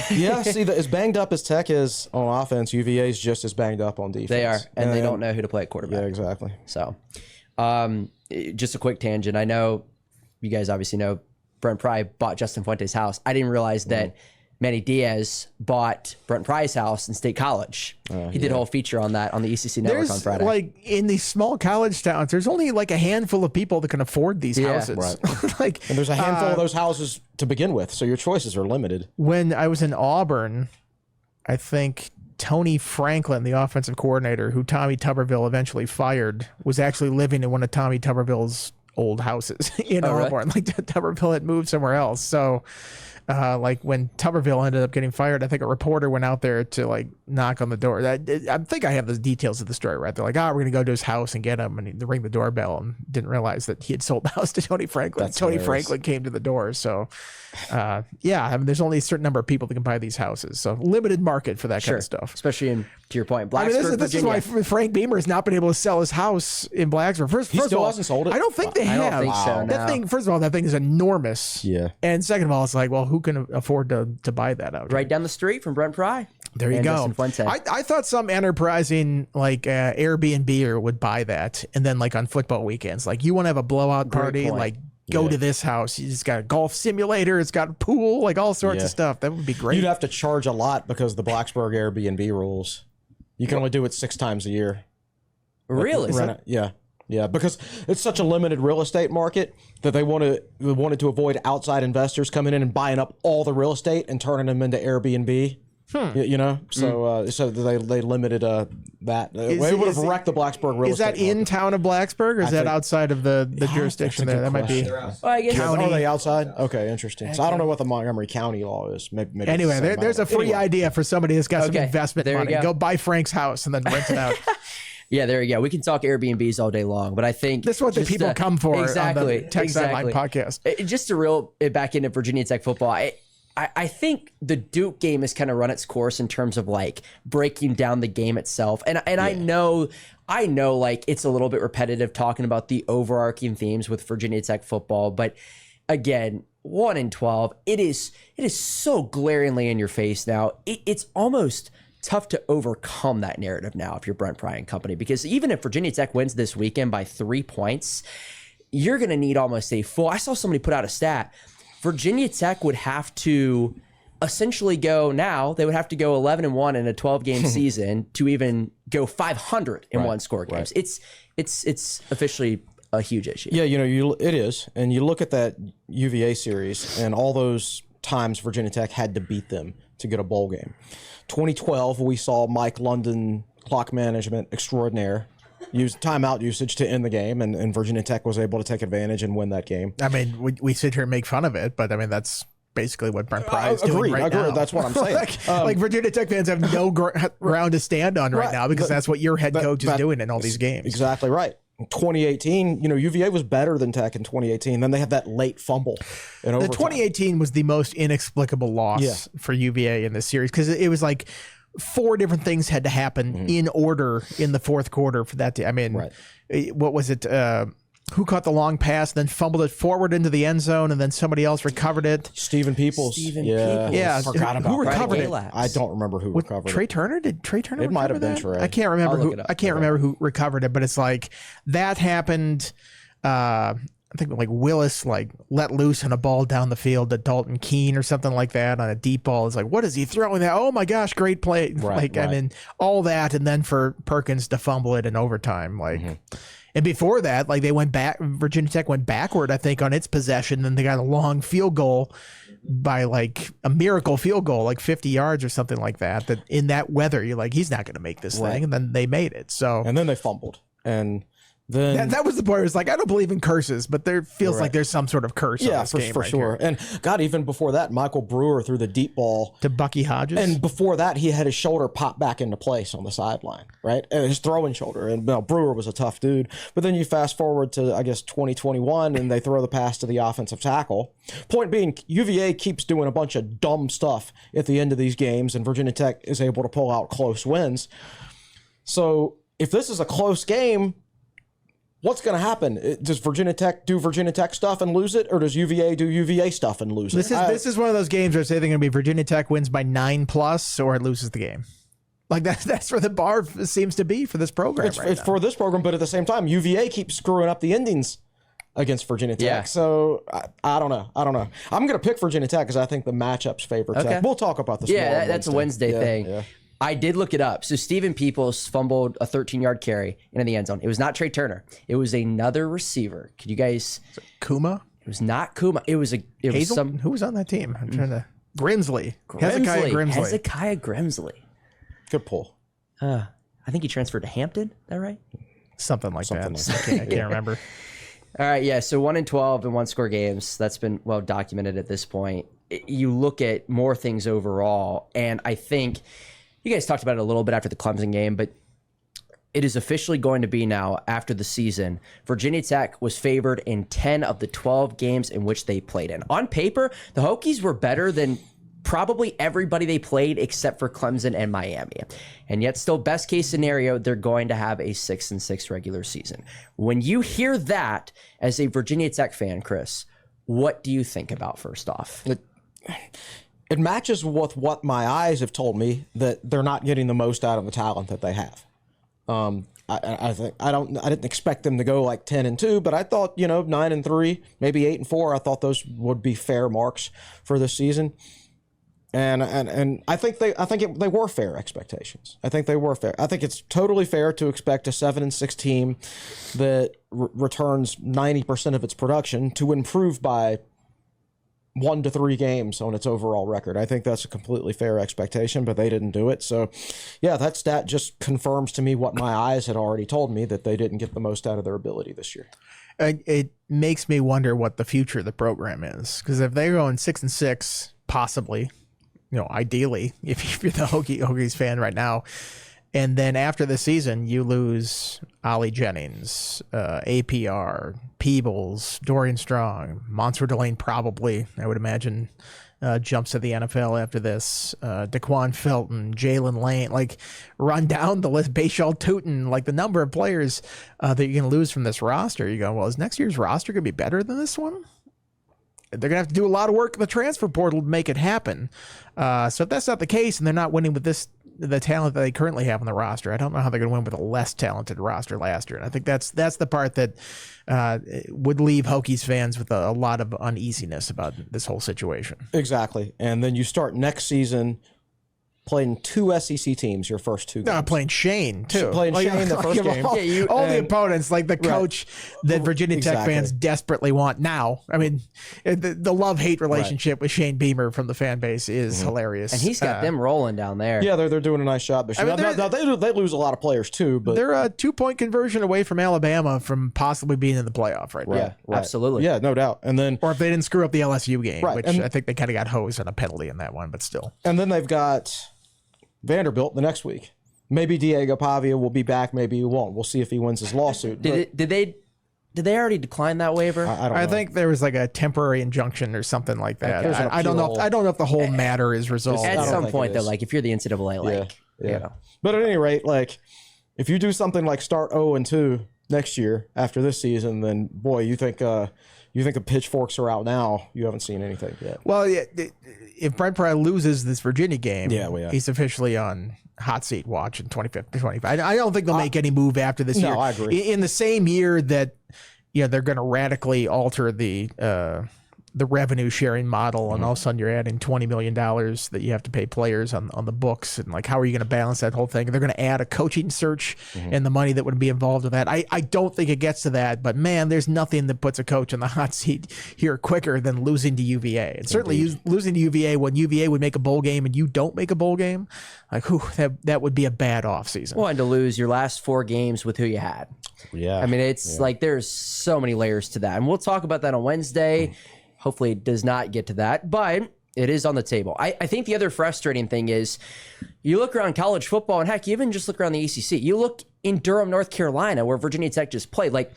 Yeah, see, as banged up as Tech is on offense, UVA is just as banged up on defense. They are, and they don't know who to play at quarterback. Yeah, exactly. So, just a quick tangent. I know you guys obviously know Brent Pry bought Justin Fuente's house. I didn't realize that Manny Diaz bought Brent Pry's house in State College. He did a whole feeture on that on the ECC Network on Friday. Like in these small college towns, there's only like a handful of people that can afford these houses. right. Like, And there's a handful of those houses to begin with, so your choices are limited. when I was in Auburn, I think Tony Franklin, the offensive coordinator, who Tommy Tuberville eventually fired, was actually living in one of Tommy Tuberville's old houses in really? Auburn. Like Tuberville had moved somewhere else. So like when Tuberville ended up getting fired, I think a reporter went out there to like knock on the door. I think I have the details of the story right. They're like, we're going to go to his house and get him. And they ring the doorbell and didn't realize that he had sold the house to Tony Franklin. That's Tony hilarious. Franklin came to the door. So yeah, I mean, there's only a certain number of people that can buy these houses. So limited market for that kind sure, of stuff. especially in, to your point, I mean, Blacksburg, this is Virginia. why Frank Beamer has not been able to sell his house in Blacksburg. First still of all, hasn't sold it? I don't think they I don't have. think so, That no. thing, first of all, that thing is enormous. Yeah. And second of all, it's like, well, who can afford to buy that out? right down the street from Brent Pry. There you and go. Justin Fuente. I thought some enterprising like Airbnb would buy that, and then like on football weekends, like you want to have a blowout party, point. like go to this house. It's got a golf simulator, it's got a pool, like all sorts Yeah. of stuff. That would be great. You'd have to charge a lot because of the Blacksburg Airbnb rules. You can only do it 6 times a year. Really? Rent it. Yeah. Yeah, because it's such a limited real estate market that they wanted to avoid outside investors coming in and buying up all the real estate and turning them into Airbnb. So they limited that. It would have wrecked the Blacksburg real Is estate. that in town of Blacksburg, or is that think- outside of the jurisdiction there? good That might be. question. Well, I guess Are they outside? Okay, interesting. So I don't know what the Montgomery County law is. Maybe it's Anyway, the same. there's a free idea for somebody that's got some Okay, investment there you money. go. Go buy Frank's house and then rent it out. Yeah, there you go. We can talk Airbnbs all day long, but I think That's what the just, people come for exactly, on the Tech Sideline podcast. Just to reel it back into Virginia Tech football, I think the Duke game has kind of run its course in terms of like breaking down the game itself. And I know like it's a little bit repetitive talking about the overarching themes with Virginia Tech football, but again, 1-12, it is so glaringly in your face now. It's almost tough to overcome that narrative now if you're Brent Pry and company, because even if Virginia Tech wins this weekend by 3 points, you're going to need almost a full. I saw somebody put out a stat. Virginia Tech would have to essentially go now. They would have to go 11-1 in a 12-game season to even go 500 in one-score games. Right. It's officially a huge issue. Yeah, it is. And you look at that UVA series and all those times Virginia Tech had to beat them to get a bowl game. 2012, we saw Mike London, clock management extraordinaire, use timeout usage to end the game, and Virginia Tech was able to take advantage and win that game. I mean, we sit here and make fun of it, but I mean, that's basically what Brent Pry is doing right now. That's what I'm saying. like Virginia Tech fans have no ground to stand on right now because that's what your head coach is doing in all these games. Exactly right. 2018, UVA was better than Tech in 2018. Then they had that late fumble in overtime. The 2018 was the most inexplicable loss for UVA in this series because it was like 4 different things had to happen in order in the fourth quarter for that. I mean, what was it? Who caught the long pass, then fumbled it forward into the end zone, and then somebody else recovered it? Stephen Peoples. Yeah, forgot about who recovered it. I don't remember who recovered Trey it. Turner? Did Trey Turner? It might have been Trey. I can't remember who. I can't remember who recovered it, but it's like that happened. I think like Willis like let loose on a ball down the field to Dalton Keene or something like that on a deep ball. It's like, what is he throwing that? Oh my gosh, great play! I mean, all that, and then for Perkins to fumble it in overtime, And before that, like they went back, Virginia Tech went backward, I think, on its possession. Then they got a long field goal by like a miracle field goal, like 50 yards or something like that. That in that weather, you're like, he's not going to make this thing. And then they made it. So and then they fumbled. And then that was the part. It was like, I don't believe in curses, but there feels like there's some sort of curse on this game for right sure. here. And God, even before that, Michael Brewer threw the deep ball to Bucky Hodges. And before that, he had his shoulder pop back into place on the sideline, right? And his throwing shoulder. And Brewer was a tough dude. But then you fast forward to, I guess, 2021, and they throw the pass to the offensive tackle. Point being, UVA keeps doing a bunch of dumb stuff at the end of these games, and Virginia Tech is able to pull out close wins. So if this is a close game, what's going to happen? Does Virginia Tech do Virginia Tech stuff and lose it, or does UVA do UVA stuff and lose it? This is one of those games where it's either going to be Virginia Tech wins by 9+ or it loses the game. Like that's where the bar seems to be for this program. It's for this program, but at the same time, UVA keeps screwing up the endings against Virginia Tech. Yeah. So I don't know. I'm going to pick Virginia Tech because I think the matchups favor Tech. We'll talk about this. Yeah, that's a Wednesday thing. Yeah. I did look it up. So Stephen Peoples fumbled a 13-yard carry into the end zone. It was not Trey Turner. It was another receiver. Could you guys? Kuma? It was not Kuma. It was some. Who was on that team? I'm trying to. Grimsley. Hezekiah Grimsley. Good pull. I think he transferred to Hampton. Is that right? Something like that. I can't remember. All right, yeah. So 1-12 in one-score games. That's been well documented at this point. You look at more things overall, and I think. You guys talked about it a little bit after the Clemson game, but it is officially going to be now after the season. Virginia Tech was favored in 10 of the 12 games in which they played in. On paper, the Hokies were better than probably everybody they played except for Clemson and Miami. And yet still, best case scenario, they're going to have a 6-6 regular season. When you hear that as a Virginia Tech fan, Chris, what do you think about first off? It matches with what my eyes have told me, that they're not getting the most out of the talent that they have. I didn't expect them to go like 10-2, but I thought 9-3, maybe 8-4. I thought those would be fair marks for this season, and I think they were fair expectations. I think they were fair. I think it's totally fair to expect a 7-6 team that returns 90% of its production to improve by 1 to 3 games on its overall record. I think that's a completely fair expectation, but they didn't do it. So, yeah, that stat just confirms to me what my eyes had already told me, that they didn't get the most out of their ability this year. It makes me wonder what the future of the program is, because if they're going 6-6, possibly, ideally, if you're the Hokies fan right now, And then after the season, you lose Ollie Jennings, APR, Peebles, Dorian Strong, Monster Delane probably, I would imagine, jumps to the NFL after this. Daquan Felton, Jalen Lane, like run down the list, Bashal Tootin, like the number of players that you're going to lose from this roster. You go, well, is next year's roster going to be better than this one? They're going to have to do a lot of work in the transfer portal to make it happen. So if that's not the case and they're not winning with the talent that they currently have on the roster, I don't know how they're going to win with a less talented roster last year. And I think that's the part that would leave Hokies fans with a lot of uneasiness about this whole situation. Exactly. And then you start next season playing 2 SEC teams your first 2 games. No, playing Shane, too. Playing Shane the first game. All the opponents, like the coach that Virginia Tech fans desperately want now. I mean, the love-hate relationship with Shane Beamer from the fan base is hilarious. And he's got them rolling down there. Yeah, they're doing a nice job this year. Now, they lose a lot of players, too. But they're a 2-point conversion away from Alabama from possibly being in the playoff right now. Yeah, absolutely. Yeah, no doubt. And then, or if they didn't screw up the LSU game, which I think they kind of got hosed on a penalty in that one, but still. And then they've got Vanderbilt the next week. Maybe Diego Pavia will be back. Maybe he won't. We'll see if he wins his lawsuit. Did they already decline that waiver? I don't know. I think there was like a temporary injunction or something like that. I don't know. I don't know if the whole matter is resolved. At some point, though, like if you're the NCAA, like you know. But at any rate, like if you do something like start 0-2 next year after this season, then boy, you think the pitchforks are out now. You haven't seen anything yet. Well, yeah, if Brent Pry loses this Virginia game, he's officially on hot seat watch in 25th to 25. I don't think they'll make any move after this year. No, I agree. In the same year that they're going to radically alter the revenue sharing model, and all of a sudden you're adding $20 million that you have to pay players on the books, and like how are you going to balance that whole thing? They're going to add a coaching search and the money that would be involved with that. I don't think it gets to that, but man, there's nothing that puts a coach on the hot seat here quicker than losing to UVA. And certainly losing to UVA when UVA would make a bowl game and you don't make a bowl game, like that would be a bad offseason. Well, and to lose your last 4 games with who you had. Yeah. I mean, it's like there's so many layers to that, and we'll talk about that on Wednesday. Hopefully it does not get to that, but it is on the table. I think the other frustrating thing is you look around college football, and heck, you even just look around the ACC. You look in Durham, North Carolina, where Virginia Tech just played. Like,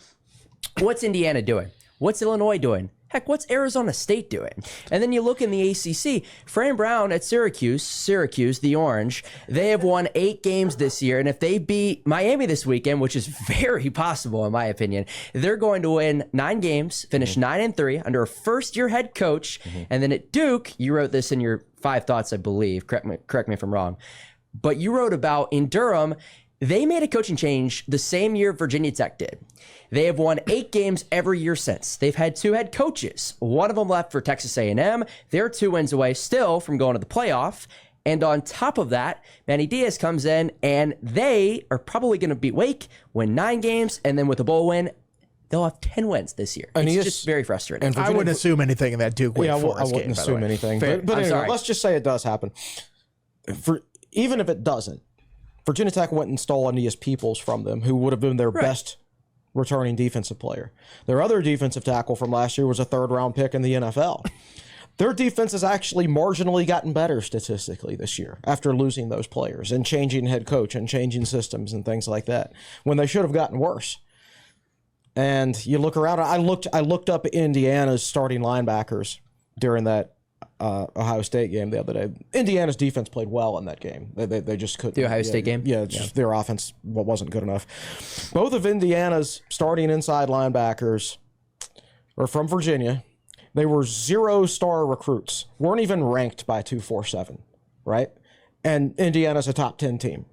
what's Indiana doing? What's Illinois doing? Heck, what's Arizona State doing? And then you look in the ACC, Fran Brown at Syracuse, the Orange, they have won 8 games this year. And if they beat Miami this weekend, which is very possible in my opinion, they're going to win 9 games, finish 9-3 under a first-year head coach. And then at Duke, you wrote this in your 5 thoughts, I believe. Correct me if I'm wrong. But you wrote about in Durham, they made a coaching change the same year Virginia Tech did. They have won 8 games every year since. They've had 2 head coaches. One of them left for Texas A&M. They're 2 wins away still from going to the playoff. And on top of that, Manny Diaz comes in, and they are probably going to beat Wake, win 9 games, and then with a bowl win, they'll have 10 wins this year. It's just very frustrating. I wouldn't assume anything in that Duke Wake Forest I wouldn't game, assume anything. But anyway, let's just say it does happen. Even if it doesn't, Virginia Tech went and stole Aeneas Peoples from them, who would have been their best returning defensive player. Their other defensive tackle from last year was a 3rd-round pick in the NFL. Their defense has actually marginally gotten better statistically this year after losing those players and changing head coach and changing systems and things like that, when they should have gotten worse. And you look around, I looked up Indiana's starting linebackers during that Ohio State game the other day. Indiana's defense played well in that game. They just couldn't. The Ohio State game? Yeah, just their offense wasn't good enough. Both of Indiana's starting inside linebackers are from Virginia. They were 0-star recruits, weren't even ranked by 247, right? And Indiana's a top 10 team.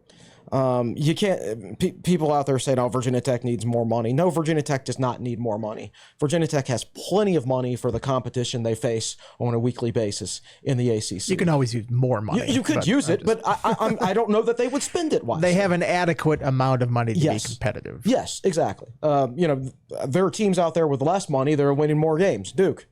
You can't. People out there saying, "Oh, Virginia Tech needs more money." No, Virginia Tech does not need more money. Virginia Tech has plenty of money for the competition they face on a weekly basis in the ACC. You can always use more money. You could use it, but I don't know that they would spend it wisely. They have an adequate amount of money to be competitive. Yes, exactly. There are teams out there with less money that are winning more games. Duke.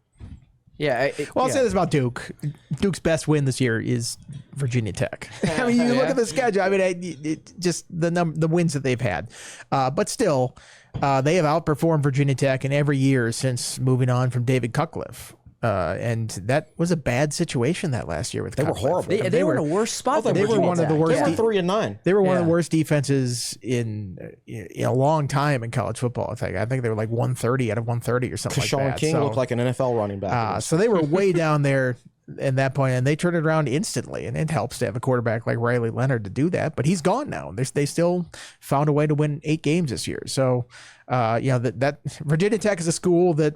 Yeah. I'll say this about Duke. Duke's best win this year is Virginia Tech. I mean, you look at the schedule. I mean, just the wins that they've had. But still, they have outperformed Virginia Tech in every year since moving on from David Cutcliffe. And that was a bad situation that last year with They were conflict. horrible. They were in a worse spot. they were one of the worst. They were 3-9. They were one of Yeah. the worst defenses in a long time in college football. I think they were like 130 out of 130 or something like Sean that. King So, looked like an NFL running back. so they were way down there at that point, and they turned it around instantly. And it helps to have a quarterback like Riley Leonard to do that. But he's gone now. They still found a way to win 8 games this year. So, that Virginia Tech is a school that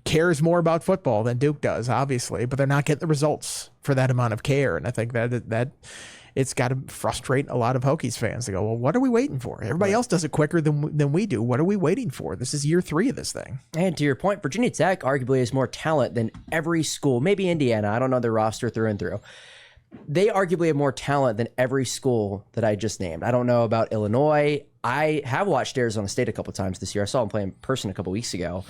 cares more about football than Duke does, obviously, but they're not getting the results for that amount of care. And I think that it's got to frustrate a lot of Hokies fans to go, well, what are we waiting for? Everybody else does it quicker than we do. What are we waiting for? This is year 3 of this thing. And to your point, Virginia Tech arguably has more talent than every school, maybe Indiana. I don't know their roster through and through. They arguably have more talent than every school that I just named. I don't know about Illinois. I have watched Arizona State a couple times this year. I saw them play in person a couple weeks ago.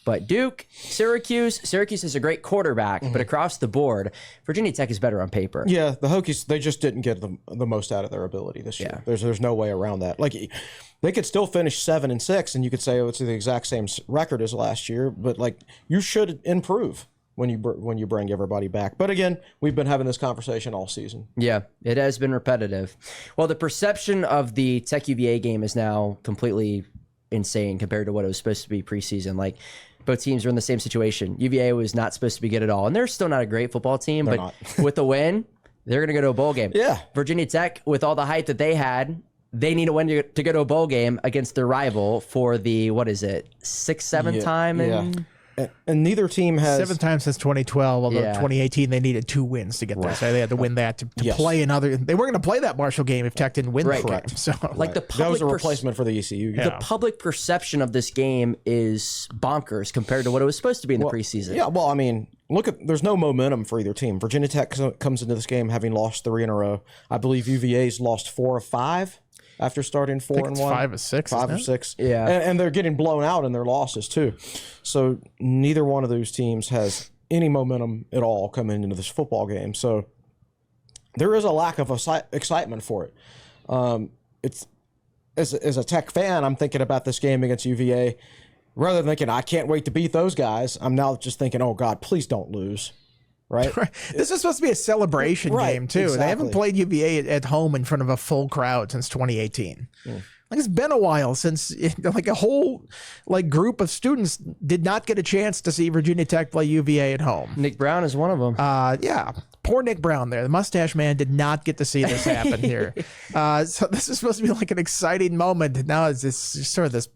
But Duke, Syracuse is a great quarterback, but across the board, Virginia Tech is better on paper. Yeah, the Hokies, they just didn't get the most out of their ability this year. There's no way around that. Like, they could still finish 7-6, and you could say, oh, it's the exact same record as last year, but like, you should improve when you bring everybody back. But again, we've been having this conversation all season. Yeah, it has been repetitive. Well, the perception of the Tech UVA game is now completely insane compared to what it was supposed to be preseason. Like, both teams are in the same situation. UVA was not supposed to be good at all, and they're still not a great football team, but with a win, they're going to go to a bowl game. Yeah. Virginia Tech, with all the hype that they had, they need a win to go to a bowl game against their rival for the, 6th, 7th time? And neither team has 7th time since 2012, although 2018 they needed 2 wins to get there. So they had to win that to play another. They weren't going to play that Marshall game if Tech didn't win the game. So like the that public was a replacement for the ECU game. the public perception of this game is bonkers compared to what it was supposed to be in the preseason. Yeah, well, I mean, there's no momentum for either team. Virginia Tech comes into this game having lost 3 in a row. I believe UVA's lost 4 of 5 after starting 4-1. 5 of 6. 5 of 6. Yeah. And they're getting blown out in their losses too. So neither one of those teams has any momentum at all coming into this football game. So there is a lack of excitement for it. It's as a Tech fan, I'm thinking about this game against UVA. Rather than thinking, I can't wait to beat those guys, I'm now just thinking, oh, God, please don't lose. Right? This is supposed to be a celebration game, too. Exactly. They haven't played UVA at home in front of a full crowd since 2018. Like, it's been a while since like a whole group of students did not get a chance to see Virginia Tech play UVA at home. Nick Brown is one of them. Yeah. Poor Nick Brown there. The mustache man did not get to see this happen here. So this is supposed to be like an exciting moment. Now it's sort of this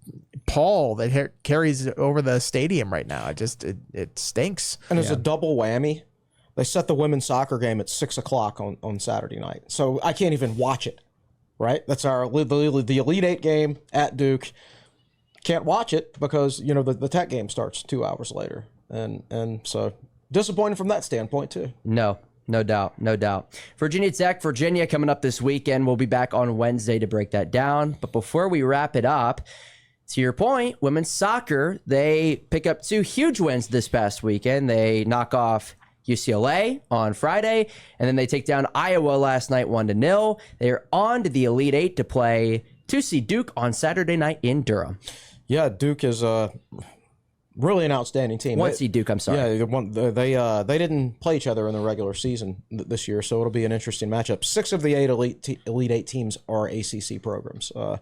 pall that carries over the stadium right now. It stinks. And it's a double whammy. They set the women's soccer game at 6 o'clock on Saturday night. So I can't even watch it, right? That's the Elite 8 game at Duke. Can't watch it because, the Tech game starts 2 hours later. And so disappointing from that standpoint, too. No doubt. Virginia Tech, Virginia coming up this weekend. We'll be back on Wednesday to break that down. But before we wrap it up, to your point, women's soccer, they pick up 2 huge wins this past weekend. They knock off UCLA on Friday, and then they take down Iowa last night 1-0. They're on to the Elite 8 to play 2-seed Duke on Saturday night in Durham. Yeah, Duke is really an outstanding team. 1-seed Duke, I'm sorry. Yeah, they didn't play each other in the regular season this year, so it'll be an interesting matchup. 6 of the 8 Elite 8 teams are ACC programs. The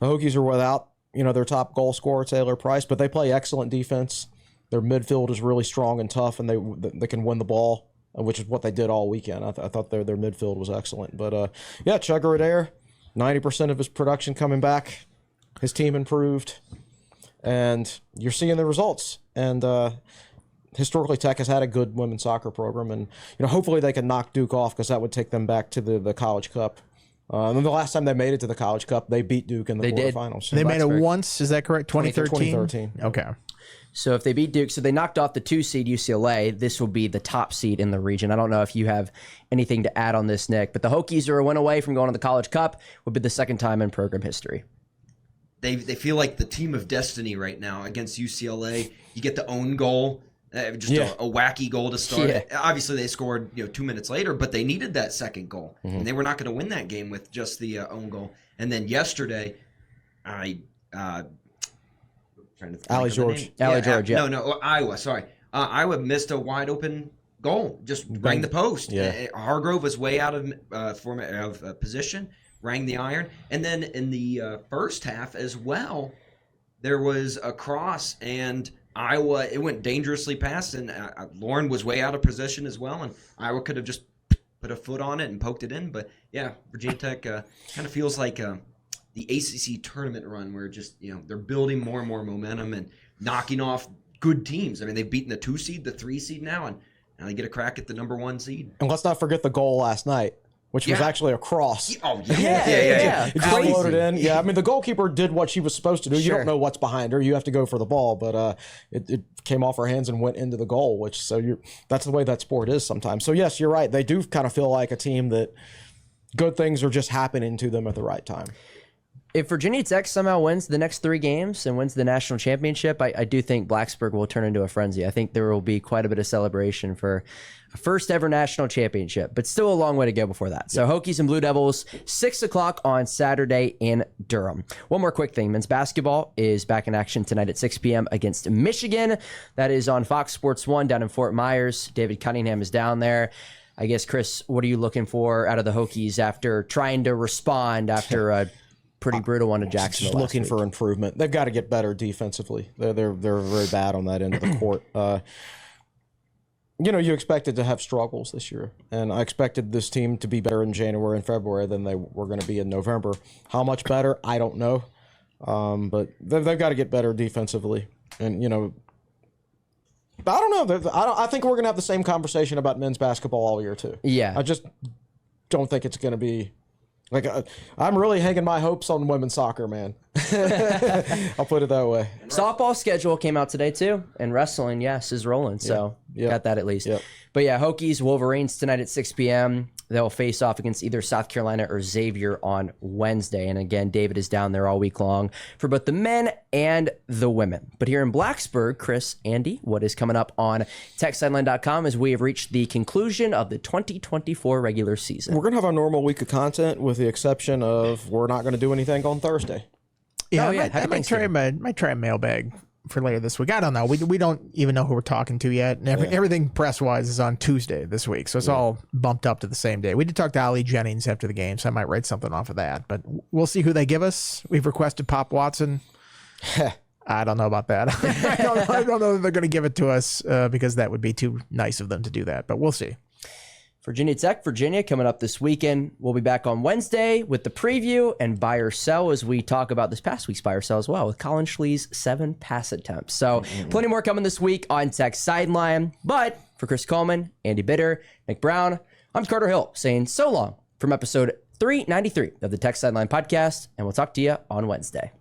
Hokies are without their top goal scorer Taylor Price, but they play excellent defense. Their midfield is really strong and tough, and they can win the ball, which is what they did all weekend. I thought their midfield was excellent. But Chugger Adair, 90% of his production coming back. His team improved, and you're seeing the results. And historically, Tech has had a good women's soccer program, and hopefully they can knock Duke off because that would take them back to the College Cup. And the last time they made it to the College Cup, they beat Duke in the quarterfinals. They made it once, is that correct? 2013? Okay. So if they beat Duke, so they knocked off the 2-seed UCLA, this will be the top seed in the region. I don't know if you have anything to add on this, Nick, but the Hokies are a win away from going to the College Cup. Would be the 2nd time in program history. They feel like the team of destiny right now against UCLA. You get the own goal, a wacky goal to start. Yeah. Obviously, they scored 2 minutes later, but they needed that second goal, and they were not going to win that game with just the own goal. And then yesterday, Allie George. Iowa. Sorry, Iowa missed a wide open goal, just rang the post. Yeah. Hargrove was way out of position, rang the iron. And then in the first half as well, there was a cross, and Iowa, it went dangerously past, and Lauren was way out of position as well, and Iowa could have just put a foot on it and poked it in. But yeah, Virginia Tech kind of feels like the ACC tournament run, where just they're building more and more momentum and knocking off good teams. I mean, they've beaten the 2 seed, the 3 seed now, and now they get a crack at the number 1 seed. And let's not forget the goal last night, which was actually a cross. Oh, yeah. It just floated in. Yeah, I mean, the goalkeeper did what she was supposed to do. You don't know what's behind her. You have to go for the ball, but it came off her hands and went into the goal, that's the way that sport is sometimes. So, yes, you're right. They do kind of feel like a team that good things are just happening to them at the right time. If Virginia Tech somehow wins the next 3 games and wins the national championship, I do think Blacksburg will turn into a frenzy. I think there will be quite a bit of celebration for a first ever national championship, but still a long way to go before that. So Hokies and Blue Devils, 6 o'clock on Saturday in Durham. One more quick thing. Men's basketball is back in action tonight at 6 p.m. against Michigan. That is on Fox Sports 1 down in Fort Myers. David Cunningham is down there. I guess, Chris, what are you looking for out of the Hokies after trying to respond after a pretty brutal one to Jacksonville? Just looking for improvement. They've got to get better defensively. They're very bad on that end of the court. You expected to have struggles this year, and I expected this team to be better in January and February than they were going to be in November. How much better, I don't know, but they've got to get better defensively. And I don't know. I think we're going to have the same conversation about men's basketball all year too. Yeah, I just don't think it's going to be. I'm really hanging my hopes on women's soccer, man. I'll put it that way. Softball schedule came out today too, and wrestling, yes, is rolling. So got that at least. Yep. But yeah, Hokies, Wolverines tonight at 6 p.m. They'll face off against either South Carolina or Xavier on Wednesday. And again, David is down there all week long for both the men and the women. But here in Blacksburg, Chris, Andy, what is coming up on TechSideline.com as we have reached the conclusion of the 2024 regular season? We're going to have our normal week of content with the exception of we're not going to do anything on Thursday. Yeah, Oh, yeah. I might try a mailbag for later this week. I don't know. We don't even know who we're talking to yet. And everything press-wise is on Tuesday this week. So it's all bumped up to the same day. We did talk to Ali Jennings after the game, so I might write something off of that. But we'll see who they give us. We've requested Pop Watson. I don't know about that. I don't know if they're going to give it to us because that would be too nice of them to do that. But we'll see. Virginia Tech, Virginia coming up this weekend. We'll be back on Wednesday with the preview and buy or sell as we talk about this past week's buy or sell as well with Colin Schlee's 7 pass attempts. So plenty more coming this week on Tech Sideline. But for Chris Coleman, Andy Bitter, Nick Brown, I'm Carter Hill saying so long from episode 393 of the Tech Sideline podcast, and we'll talk to you on Wednesday.